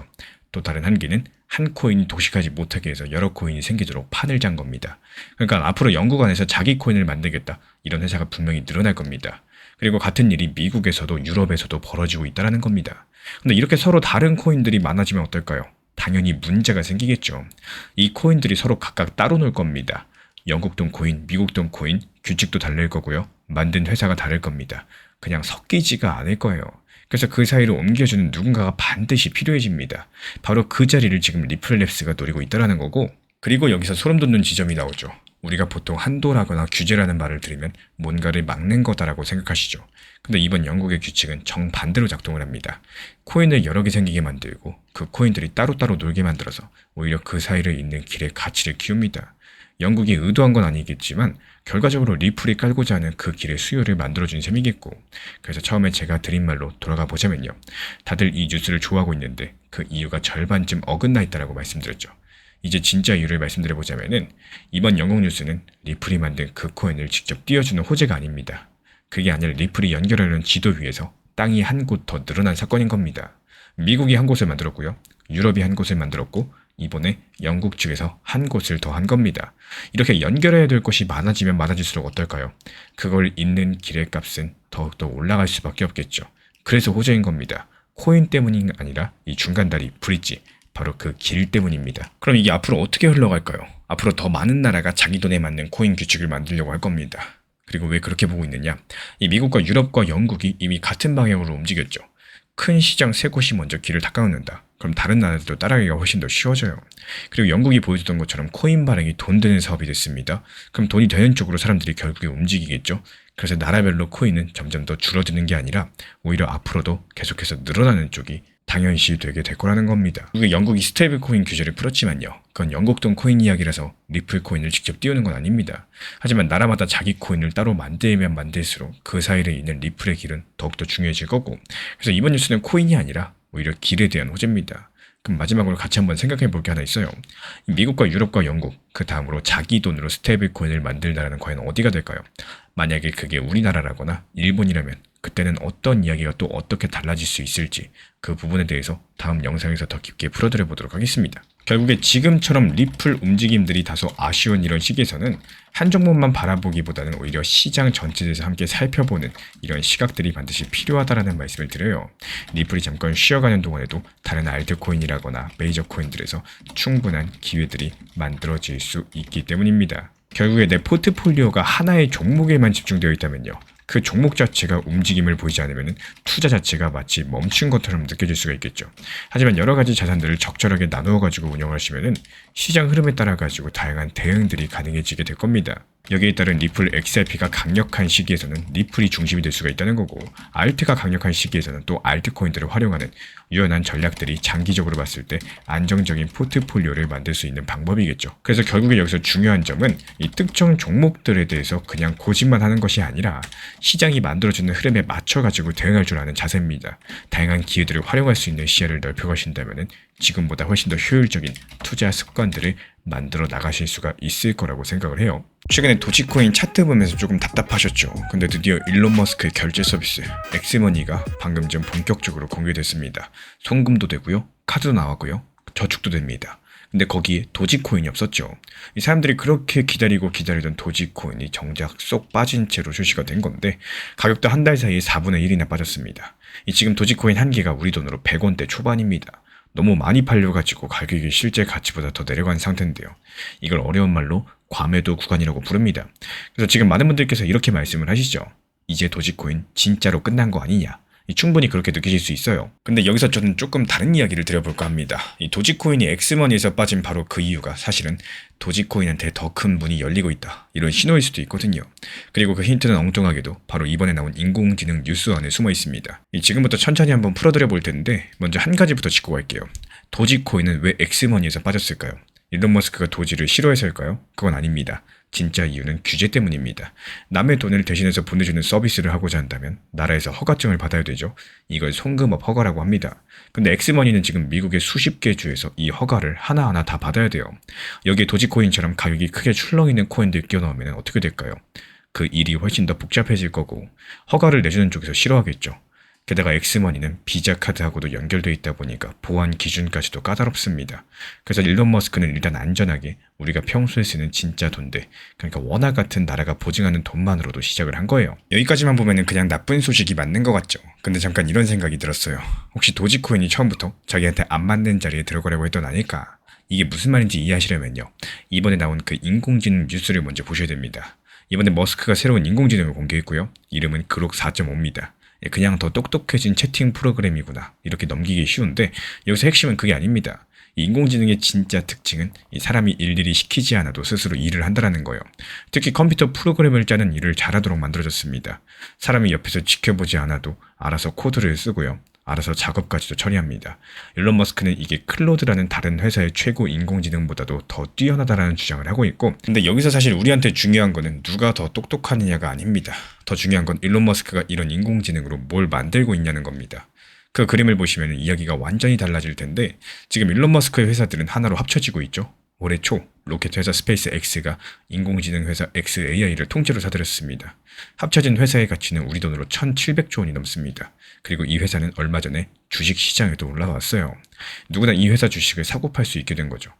또 다른 한 개는 한 코인이 독식하지 못하게 해서 여러 코인이 생기도록 판을 짠 겁니다. 그러니까 앞으로 영국 안에서 자기 코인을 만들겠다 이런 회사가 분명히 늘어날 겁니다. 그리고 같은 일이 미국에서도 유럽에서도 벌어지고 있다는 겁니다. 근데 이렇게 서로 다른 코인들이 많아지면 어떨까요? 당연히 문제가 생기겠죠. 이 코인들이 서로 각각 따로 놀 겁니다. 영국 돈 코인, 미국 돈 코인, 규칙도 다를 거고요. 만든 회사가 다를 겁니다. 그냥 섞이지가 않을 거예요. 그래서 그 사이로 옮겨주는 누군가가 반드시 필요해집니다. 바로 그 자리를 지금 리플랩스가 노리고 있다는 거고 그리고 여기서 소름 돋는 지점이 나오죠. 우리가 보통 한도라거나 규제라는 말을 들으면 뭔가를 막는 거다라고 생각하시죠. 근데 이번 영국의 규칙은 정반대로 작동을 합니다. 코인을 여러 개 생기게 만들고 그 코인들이 따로따로 놀게 만들어서 오히려 그 사이를 잇는 길의 가치를 키웁니다. 영국이 의도한 건 아니겠지만 결과적으로 리플이 깔고자 하는 그 길의 수요를 만들어준 셈이겠고 그래서 처음에 제가 드린 말로 돌아가 보자면요. 다들 이 뉴스를 좋아하고 있는데 그 이유가 절반쯤 어긋나 있다고 말씀드렸죠. 이제 진짜 이유를 말씀드려보자면은 이번 영국 뉴스는 리플이 만든 그 코인을 직접 띄워주는 호재가 아닙니다. 그게 아니라 리플이 연결하려는 지도 위에서 땅이 한 곳 더 늘어난 사건인 겁니다. 미국이 한 곳을 만들었고요. 유럽이 한 곳을 만들었고 이번에 영국 측에서 한 곳을 더 한 겁니다. 이렇게 연결해야 될 것이 많아지면 많아질수록 어떨까요? 그걸 잇는 길의 값은 더욱더 올라갈 수밖에 없겠죠. 그래서 호재인 겁니다. 코인 때문이 아니라 이 중간다리 브릿지 바로 그 길 때문입니다. 그럼 이게 앞으로 어떻게 흘러갈까요? 앞으로 더 많은 나라가 자기 돈에 맞는 코인 규칙을 만들려고 할 겁니다. 그리고 왜 그렇게 보고 있느냐? 이 미국과 유럽과 영국이 이미 같은 방향으로 움직였죠. 큰 시장 세 곳이 먼저 길을 닦아놓는다. 그럼 다른 나라들도 따라가기가 훨씬 더 쉬워져요. 그리고 영국이 보여줬던 것처럼 코인 발행이 돈 되는 사업이 됐습니다. 그럼 돈이 되는 쪽으로 사람들이 결국에 움직이겠죠. 그래서 나라별로 코인은 점점 더 줄어드는 게 아니라 오히려 앞으로도 계속해서 늘어나는 쪽이 당연시 되게 될 거라는 겁니다. 그리고 영국이 스테이블 코인 규제를 풀었지만요. 그건 영국 돈 코인 이야기라서 리플 코인을 직접 띄우는 건 아닙니다. 하지만 나라마다 자기 코인을 따로 만들면 만들수록 그 사이를 잇는 리플의 길은 더욱더 중요해질 거고, 그래서 이번 뉴스는 코인이 아니라 오히려 길에 대한 호재입니다. 그럼 마지막으로 같이 한번 생각해 볼 게 하나 있어요. 미국과 유럽과 영국, 그 다음으로 자기 돈으로 스테이블 코인을 만들 나라는 과연 어디가 될까요? 만약에 그게 우리나라라거나 일본이라면 그때는 어떤 이야기가 또 어떻게 달라질 수 있을지 그 부분에 대해서 다음 영상에서 더 깊게 풀어드려 보도록 하겠습니다. 결국에 지금처럼 리플 움직임들이 다소 아쉬운 이런 시기에서는 한 종목만 바라보기보다는 오히려 시장 전체에서 함께 살펴보는 이런 시각들이 반드시 필요하다라는 말씀을 드려요. 리플이 잠깐 쉬어가는 동안에도 다른 알트코인이라거나 메이저 코인들에서 충분한 기회들이 만들어질 수 있기 때문입니다. 결국에 내 포트폴리오가 하나의 종목에만 집중되어 있다면요. 그 종목 자체가 움직임을 보이지 않으면 투자 자체가 마치 멈춘 것처럼 느껴질 수가 있겠죠. 하지만 여러 가지 자산들을 적절하게 나누어 가지고 운영하시면 시장 흐름에 따라 가지고 다양한 대응들이 가능해지게 될 겁니다. 여기에 따른 리플 XRP가 강력한 시기에서는 리플이 중심이 될 수가 있다는 거고, 알트가 강력한 시기에서는 또 알트코인들을 활용하는 유연한 전략들이 장기적으로 봤을 때 안정적인 포트폴리오를 만들 수 있는 방법이겠죠. 그래서 결국에 여기서 중요한 점은 이 특정 종목들에 대해서 그냥 고집만 하는 것이 아니라 시장이 만들어주는 흐름에 맞춰가지고 대응할 줄 아는 자세입니다. 다양한 기회들을 활용할 수 있는 시야를 넓혀가신다면 지금보다 훨씬 더 효율적인 투자 습관들을 만들어 나가실 수가 있을 거라고 생각을 해요. 최근에 도지코인 차트 보면서 조금 답답하셨죠. 근데 드디어 일론 머스크의 결제 서비스 엑스머니가 방금 전 본격적으로 공개됐습니다. 송금도 되고요, 카드도 나왔고요, 저축도 됩니다. 근데 거기에 도지코인이 없었죠. 이 사람들이 그렇게 기다리던 도지코인이 정작 쏙 빠진 채로 출시가 된 건데, 가격도 한 달 사이에 4분의 1이나 빠졌습니다. 지금 도지코인 한 개가 우리 돈으로 100원대 초반입니다. 너무 많이 팔려가지고 가격이 실제 가치보다 더 내려간 상태인데요. 이걸 어려운 말로 과매도 구간이라고 부릅니다. 그래서 지금 많은 분들께서 이렇게 말씀을 하시죠. 이제 도지코인 진짜로 끝난 거 아니냐. 충분히 그렇게 느끼실 수 있어요. 근데 여기서 저는 조금 다른 이야기를 드려볼까 합니다. 이 도지코인이 엑스머니에서 빠진 바로 그 이유가 사실은 도지코인한테 더 큰 문이 열리고 있다, 이런 신호일 수도 있거든요. 그리고 그 힌트는 엉뚱하게도 바로 이번에 나온 인공지능 뉴스 안에 숨어 있습니다. 지금부터 천천히 한번 풀어드려 볼 텐데, 먼저 한 가지부터 짚고 갈게요. 도지코인은 왜 엑스머니에서 빠졌을까요? 일론 머스크가 도지를 싫어해서일까요? 그건 아닙니다. 진짜 이유는 규제 때문입니다. 남의 돈을 대신해서 보내주는 서비스를 하고자 한다면 나라에서 허가증을 받아야 되죠. 이걸 송금업 허가라고 합니다. 근데 엑스머니는 지금 미국의 수십 개 주에서 이 허가를 하나하나 다 받아야 돼요. 여기에 도지코인처럼 가격이 크게 출렁이는 코인들 끼워넣으면 어떻게 될까요? 그 일이 훨씬 더 복잡해질 거고, 허가를 내주는 쪽에서 싫어하겠죠. 게다가 엑스머니는 비자 카드하고도 연결되어 있다 보니까 보안 기준까지도 까다롭습니다. 그래서 일론 머스크는 일단 안전하게 우리가 평소에 쓰는 진짜 돈들, 그러니까 원화 같은 나라가 보증하는 돈만으로도 시작을 한 거예요. 여기까지만 보면은 그냥 나쁜 소식이 맞는 것 같죠. 근데 잠깐 이런 생각이 들었어요. 혹시 도지코인이 처음부터 자기한테 안 맞는 자리에 들어가려고 했던 아닐까? 이게 무슨 말인지 이해하시려면요, 이번에 나온 그 인공지능 뉴스를 먼저 보셔야 됩니다. 이번에 머스크가 새로운 인공지능을 공개했고요. 이름은 그록 4.5입니다. 그냥 더 똑똑해진 채팅 프로그램이구나, 이렇게 넘기기 쉬운데 여기서 핵심은 그게 아닙니다. 이 인공지능의 진짜 특징은 이 사람이 일일이 시키지 않아도 스스로 일을 한다는 거예요. 특히 컴퓨터 프로그램을 짜는 일을 잘하도록 만들어졌습니다. 사람이 옆에서 지켜보지 않아도 알아서 코드를 쓰고요, 알아서 작업까지도 처리합니다. 일론 머스크는 이게 클로드라는 다른 회사의 최고 인공지능보다도 더 뛰어나다라는 주장을 하고 있고, 근데 여기서 사실 우리한테 중요한 거는 누가 더 똑똑하느냐가 아닙니다. 더 중요한 건 일론 머스크가 이런 인공지능으로 뭘 만들고 있냐는 겁니다. 그 그림을 보시면 이야기가 완전히 달라질 텐데, 지금 일론 머스크의 회사들은 하나로 합쳐지고 있죠. 올해 초 로켓 회사 스페이스 X가 인공지능 회사 xAI를 통째로 사들였습니다. 합쳐진 회사의 가치는 우리 돈으로 1,700조 원이 넘습니다. 그리고 이 회사는 얼마 전에 주식 시장에도 올라왔어요. 누구나 이 회사 주식을 사고 팔 수 있게 된 거죠.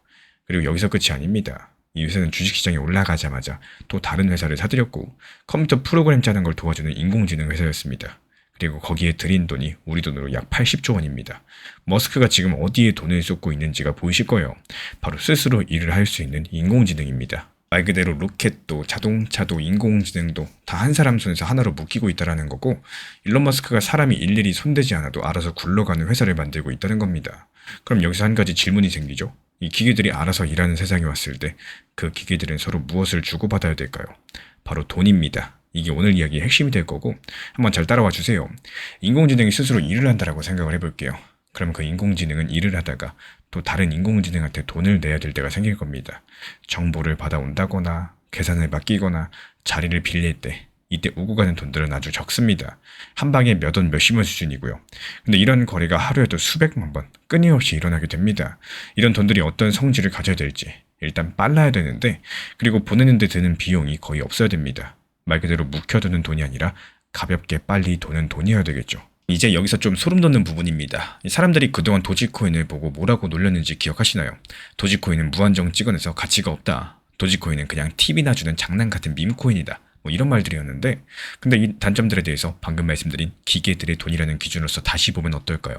그리고 여기서 끝이 아닙니다. 이 회사는 주식 시장에 올라가자마자 또 다른 회사를 사들였고, 컴퓨터 프로그램 짜는 걸 도와주는 인공지능 회사였습니다. 그리고 거기에 들인 돈이 우리 돈으로 약 80조 원입니다. 머스크가 지금 어디에 돈을 쏟고 있는지가 보이실 거예요. 바로 스스로 일을 할 수 있는 인공지능입니다. 말 그대로 로켓도 자동차도 인공지능도 다 한 사람 손에서 하나로 묶이고 있다는 거고, 일론 머스크가 사람이 일일이 손대지 않아도 알아서 굴러가는 회사를 만들고 있다는 겁니다. 그럼 여기서 한 가지 질문이 생기죠. 이 기계들이 알아서 일하는 세상이 왔을 때 그 기계들은 서로 무엇을 주고받아야 될까요? 바로 돈입니다. 이게 오늘 이야기의 핵심이 될 거고, 한번 잘 따라와 주세요. 인공지능이 스스로 일을 한다라고 생각을 해볼게요. 그럼 그 인공지능은 일을 하다가 또 다른 인공지능한테 돈을 내야 될 때가 생길 겁니다. 정보를 받아온다거나 계산을 맡기거나 자리를 빌릴 때 이때 오고 가는 돈들은 아주 적습니다. 한 방에 몇 원 몇십원 수준이고요. 근데 이런 거래가 하루에도 수백만 번 끊임없이 일어나게 됩니다. 이런 돈들이 어떤 성질을 가져야 될지 일단 빨라야 되는데, 그리고 보내는 데 드는 비용이 거의 없어야 됩니다. 말 그대로 묵혀두는 돈이 아니라 가볍게 빨리 도는 돈이어야 되겠죠. 이제 여기서 좀 소름 돋는 부분입니다. 사람들이 그동안 도지코인을 보고 뭐라고 놀렸는지 기억하시나요? 도지코인은 무한정 찍어내서 가치가 없다. 도지코인은 그냥 TV나 주는 장난 같은 밈코인이다. 뭐 이런 말들이었는데, 근데 이 단점들에 대해서 방금 말씀드린 기계들의 돈이라는 기준으로서 다시 보면 어떨까요?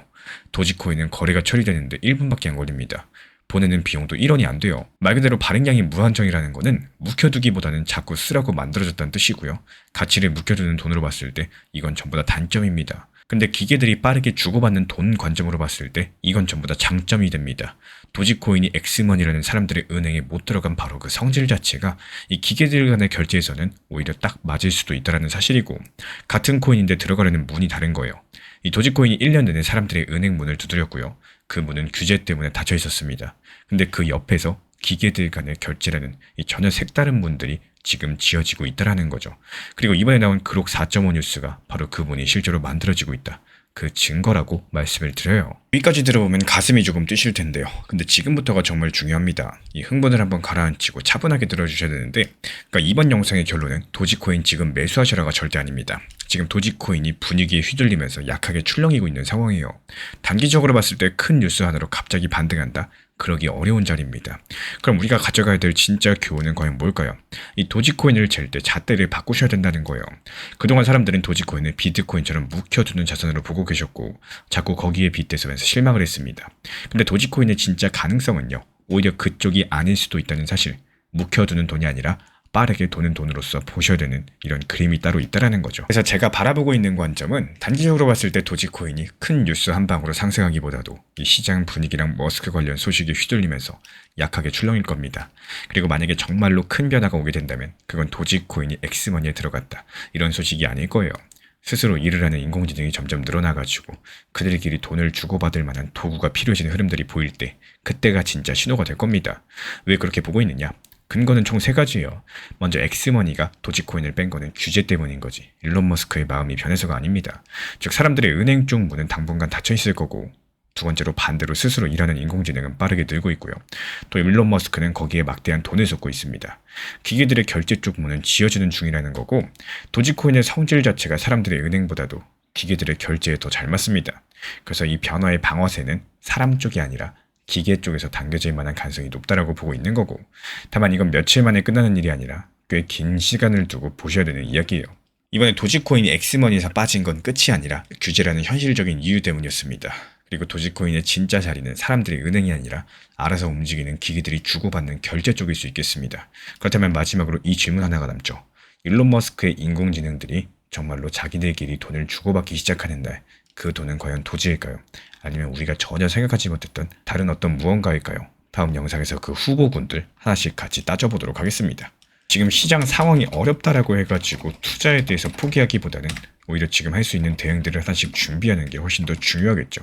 도지코인은 거래가 처리되는데 1분밖에 안 걸립니다. 보내는 비용도 1원이 안 돼요. 말 그대로 발행량이 무한정이라는 거는 묵혀두기보다는 자꾸 쓰라고 만들어졌다는 뜻이고요. 가치를 묵혀두는 돈으로 봤을 때 이건 전부 다 단점입니다. 근데 기계들이 빠르게 주고받는 돈 관점으로 봤을 때 이건 전부 다 장점이 됩니다. 도지코인이 엑스머니라는 사람들의 은행에 못 들어간 바로 그 성질 자체가 이 기계들 간의 결제에서는 오히려 딱 맞을 수도 있다는 사실이고, 같은 코인인데 들어가려는 문이 다른 거예요. 이 도지코인이 1년 내내 사람들의 은행 문을 두드렸고요. 그 문은 규제 때문에 닫혀 있었습니다. 근데 그 옆에서 기계들 간의 결제라는 이 전혀 색다른 문들이 지금 지어지고 있다는 거죠. 그리고 이번에 나온 그록 4.5 뉴스가 바로 그 문이 실제로 만들어지고 있다. 그 증거라고 말씀을 드려요. 여기까지 들어보면 가슴이 조금 뛰실 텐데요. 근데 지금부터가 정말 중요합니다. 이 흥분을 한번 가라앉히고 차분하게 들어주셔야 되는데, 그러니까 이번 영상의 결론은 도지코인 지금 매수하셔라가 절대 아닙니다. 지금 도지코인이 분위기에 휘둘리면서 약하게 출렁이고 있는 상황이에요. 단기적으로 봤을 때 큰 뉴스 하나로 갑자기 반등한다? 그러기 어려운 자리입니다. 그럼 우리가 가져가야 될 진짜 교훈은 과연 뭘까요? 이 도지코인을 잴 때 잣대를 바꾸셔야 된다는 거예요. 그동안 사람들은 도지코인을 비트코인처럼 묵혀두는 자산으로 보고 계셨고 자꾸 거기에 빗대서면서 실망을 했습니다. 근데 도지코인의 진짜 가능성은요, 오히려 그쪽이 아닐 수도 있다는 사실, 묵혀두는 돈이 아니라 빠르게 도는 돈으로서 보셔야 되는 이런 그림이 따로 있다는 거죠. 그래서 제가 바라보고 있는 관점은 단기적으로 봤을 때 도지코인이 큰 뉴스 한 방으로 상승하기보다도 이 시장 분위기랑 머스크 관련 소식에 휘둘리면서 약하게 출렁일 겁니다. 그리고 만약에 정말로 큰 변화가 오게 된다면 그건 도지코인이 엑스머니에 들어갔다, 이런 소식이 아닐 거예요. 스스로 일을 하는 인공지능이 점점 늘어나가지고 그들끼리 돈을 주고받을 만한 도구가 필요해지는 흐름들이 보일 때, 그때가 진짜 신호가 될 겁니다. 왜 그렇게 보고 있느냐? 근거는 총 3가지예요. 먼저 엑스머니가 도지코인을 뺀 거는 규제 때문인 거지, 일론 머스크의 마음이 변해서가 아닙니다. 즉 사람들의 은행 쪽 문은 당분간 닫혀 있을 거고, 두 번째로 반대로 스스로 일하는 인공지능은 빠르게 늘고 있고요. 또 일론 머스크는 거기에 막대한 돈을 쏟고 있습니다. 기계들의 결제 쪽 문은 지어지는 중이라는 거고, 도지코인의 성질 자체가 사람들의 은행보다도 기계들의 결제에 더 잘 맞습니다. 그래서 이 변화의 방어쇠는 사람 쪽이 아니라 기계 쪽에서 당겨질 만한 가능성이 높다라고 보고 있는 거고, 다만 이건 며칠 만에 끝나는 일이 아니라 꽤 긴 시간을 두고 보셔야 되는 이야기예요. 이번에 도지코인이 엑스머니에서 빠진 건 끝이 아니라 규제라는 현실적인 이유 때문이었습니다. 그리고 도지코인의 진짜 자리는 사람들의 은행이 아니라 알아서 움직이는 기계들이 주고받는 결제 쪽일 수 있겠습니다. 그렇다면 마지막으로 이 질문 하나가 남죠. 일론 머스크의 인공지능들이 정말로 자기들끼리 돈을 주고받기 시작하는 날, 그 돈은 과연 도지일까요? 아니면 우리가 전혀 생각하지 못했던 다른 어떤 무언가일까요? 다음 영상에서 그 후보군들 하나씩 같이 따져보도록 하겠습니다. 지금 시장 상황이 어렵다라고 해가지고 투자에 대해서 포기하기보다는 오히려 지금 할 수 있는 대응들을 하나씩 준비하는 게 훨씬 더 중요하겠죠.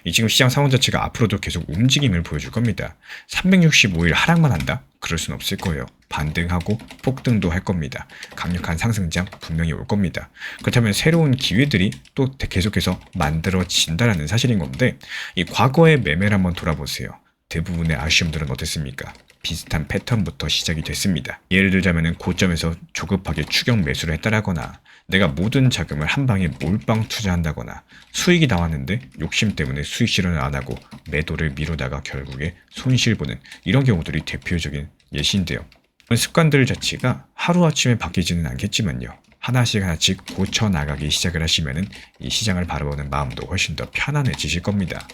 이 지금 시장 상황 자체가 앞으로도 계속 움직임을 보여줄 겁니다. 365일 하락만 한다? 그럴 순 없을 거예요. 반등하고 폭등도 할 겁니다. 강력한 상승장 분명히 올 겁니다. 그렇다면 새로운 기회들이 또 계속해서 만들어진다는 사실인 건데, 이 과거의 매매를 한번 돌아보세요. 대부분의 아쉬움들은 어땠습니까? 비슷한 패턴부터 시작이 됐습니다. 예를 들자면 고점에서 조급하게 추격 매수를 했다라거나, 내가 모든 자금을 한 방에 몰빵 투자한다거나, 수익이 나왔는데 욕심 때문에 수익 실현을 안 하고 매도를 미루다가 결국에 손실 보는 이런 경우들이 대표적인 예시인데요. 습관들 자체가 하루아침에 바뀌지는 않겠지만요, 하나씩 고쳐 나가기 시작을 하시면은 이 시장을 바라보는 마음도 훨씬 더 편안해지실 겁니다.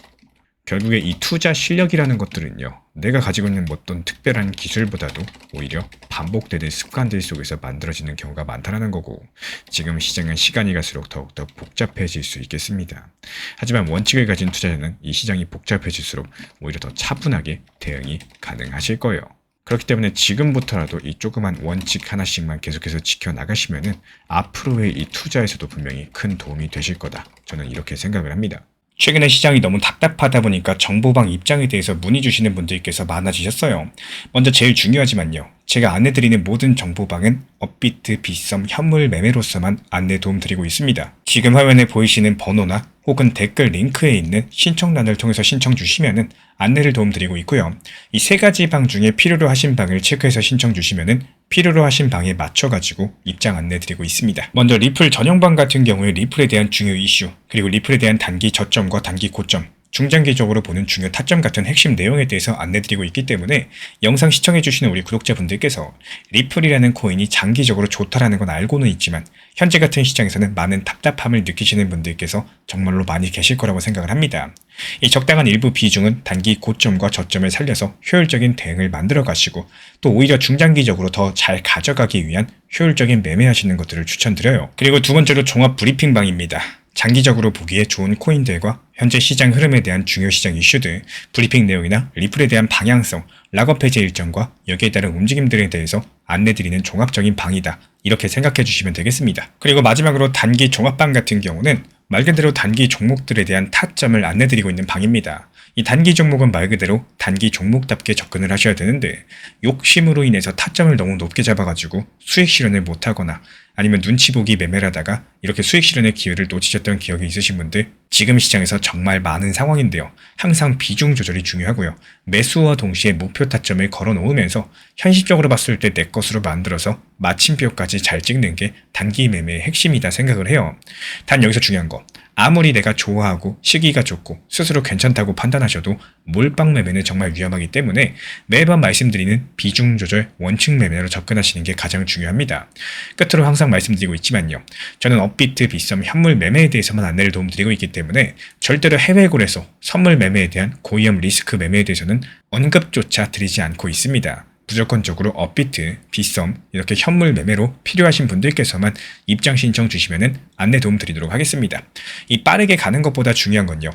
결국에 이 투자 실력이라는 것들은요, 내가 가지고 있는 어떤 특별한 기술보다도 오히려 반복되는 습관들 속에서 만들어지는 경우가 많다는 거고, 지금 시장은 시간이 갈수록 더욱더 복잡해질 수 있겠습니다. 하지만 원칙을 가진 투자자는 이 시장이 복잡해질수록 오히려 더 차분하게 대응이 가능하실 거예요. 그렇기 때문에 지금부터라도 이 조그만 원칙 하나씩만 계속해서 지켜나가시면은 앞으로의 이 투자에서도 분명히 큰 도움이 되실 거다, 저는 이렇게 생각을 합니다. 최근에 시장이 너무 답답하다 보니까 정보방 입장에 대해서 문의 주시는 분들께서 많아지셨어요. 먼저 제일 중요하지만요. 제가 안내드리는 모든 정보방은 업비트, 빗썸, 현물 매매로서만 안내 도움드리고 있습니다. 지금 화면에 보이시는 번호나 혹은 댓글 링크에 있는 신청란을 통해서 신청 주시면은 안내를 도움드리고 있고요. 이 세 가지 방 중에 필요로 하신 방을 체크해서 신청 주시면은 필요로 하신 방에 맞춰가지고 입장 안내 드리고 있습니다. 먼저 리플 전용방 같은 경우에 리플에 대한 중요 이슈, 그리고 리플에 대한 단기 저점과 단기 고점, 중장기적으로 보는 중요 타점 같은 핵심 내용에 대해서 안내드리고 있기 때문에 영상 시청해주시는 우리 구독자분들께서 리플이라는 코인이 장기적으로 좋다라는 건 알고는 있지만 현재 같은 시장에서는 많은 답답함을 느끼시는 분들께서 정말로 많이 계실 거라고 생각을 합니다. 이 적당한 일부 비중은 단기 고점과 저점을 살려서 효율적인 대응을 만들어 가시고 또 오히려 중장기적으로 더 잘 가져가기 위한 효율적인 매매하시는 것들을 추천드려요. 그리고 두 번째로 종합 브리핑방입니다. 장기적으로 보기에 좋은 코인들과 현재 시장 흐름에 대한 중요 시장 이슈들, 브리핑 내용이나 리플에 대한 방향성, 락업 해제 일정과 여기에 따른 움직임들에 대해서 안내드리는 종합적인 방이다. 이렇게 생각해 주시면 되겠습니다. 그리고 마지막으로 단기 종합방 같은 경우는 말 그대로 단기 종목들에 대한 타점을 안내드리고 있는 방입니다. 이 단기 종목은 말 그대로 단기 종목답게 접근을 하셔야 되는데 욕심으로 인해서 타점을 너무 높게 잡아가지고 수익 실현을 못하거나 아니면 눈치 보기 매매를 하다가 이렇게 수익 실현의 기회를 놓치셨던 기억이 있으신 분들 지금 시장에서 정말 많은 상황인데요. 항상 비중 조절이 중요하고요. 매수와 동시에 목표 타점을 걸어 놓으면서 현실적으로 봤을 때 내 것으로 만들어서 마침표까지 잘 찍는 게 단기 매매의 핵심이다 생각을 해요. 단 여기서 중요한 거. 아무리 내가 좋아하고 시기가 좋고 스스로 괜찮다고 판단하셔도 몰빵 매매는 정말 위험하기 때문에 매번 말씀드리는 비중 조절 원칙 매매로 접근하시는 게 가장 중요합니다. 끝으로 항상 말씀드리고 있지만요. 저는 업비트, 빗썸, 현물 매매에 대해서만 안내를 도움드리고 있기 때문에 절대로 해외 거래소, 선물 매매에 대한 고위험 리스크 매매에 대해서는 언급조차 드리지 않고 있습니다. 무조건적으로 업비트, 빗썸 이렇게 현물 매매로 필요하신 분들께서만 입장 신청 주시면은 안내 도움 드리도록 하겠습니다. 이 빠르게 가는 것보다 중요한 건요.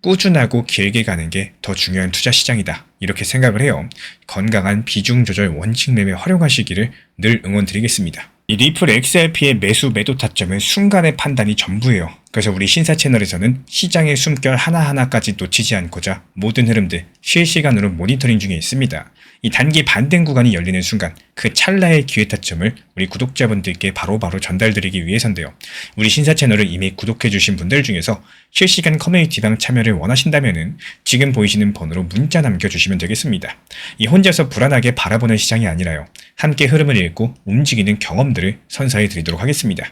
꾸준하고 길게 가는 게 더 중요한 투자 시장이다. 이렇게 생각을 해요. 건강한 비중 조절 원칙 매매 활용하시기를 늘 응원드리겠습니다. 이 리플 XRP의 매수 매도 타점은 순간의 판단이 전부예요. 그래서 우리 신사 채널에서는 시장의 숨결 하나하나까지 놓치지 않고자 모든 흐름들 실시간으로 모니터링 중에 있습니다. 이 단기 반등 구간이 열리는 순간 그 찰나의 기회 타점을 우리 구독자분들께 바로바로 전달드리기 위해서인데요. 우리 신사 채널을 이미 구독해주신 분들 중에서 실시간 커뮤니티방 참여를 원하신다면 지금 보이시는 번호로 문자 남겨주시면 되겠습니다. 이 혼자서 불안하게 바라보는 시장이 아니라요. 함께 흐름을 읽고 움직이는 경험들을 선사해 드리도록 하겠습니다.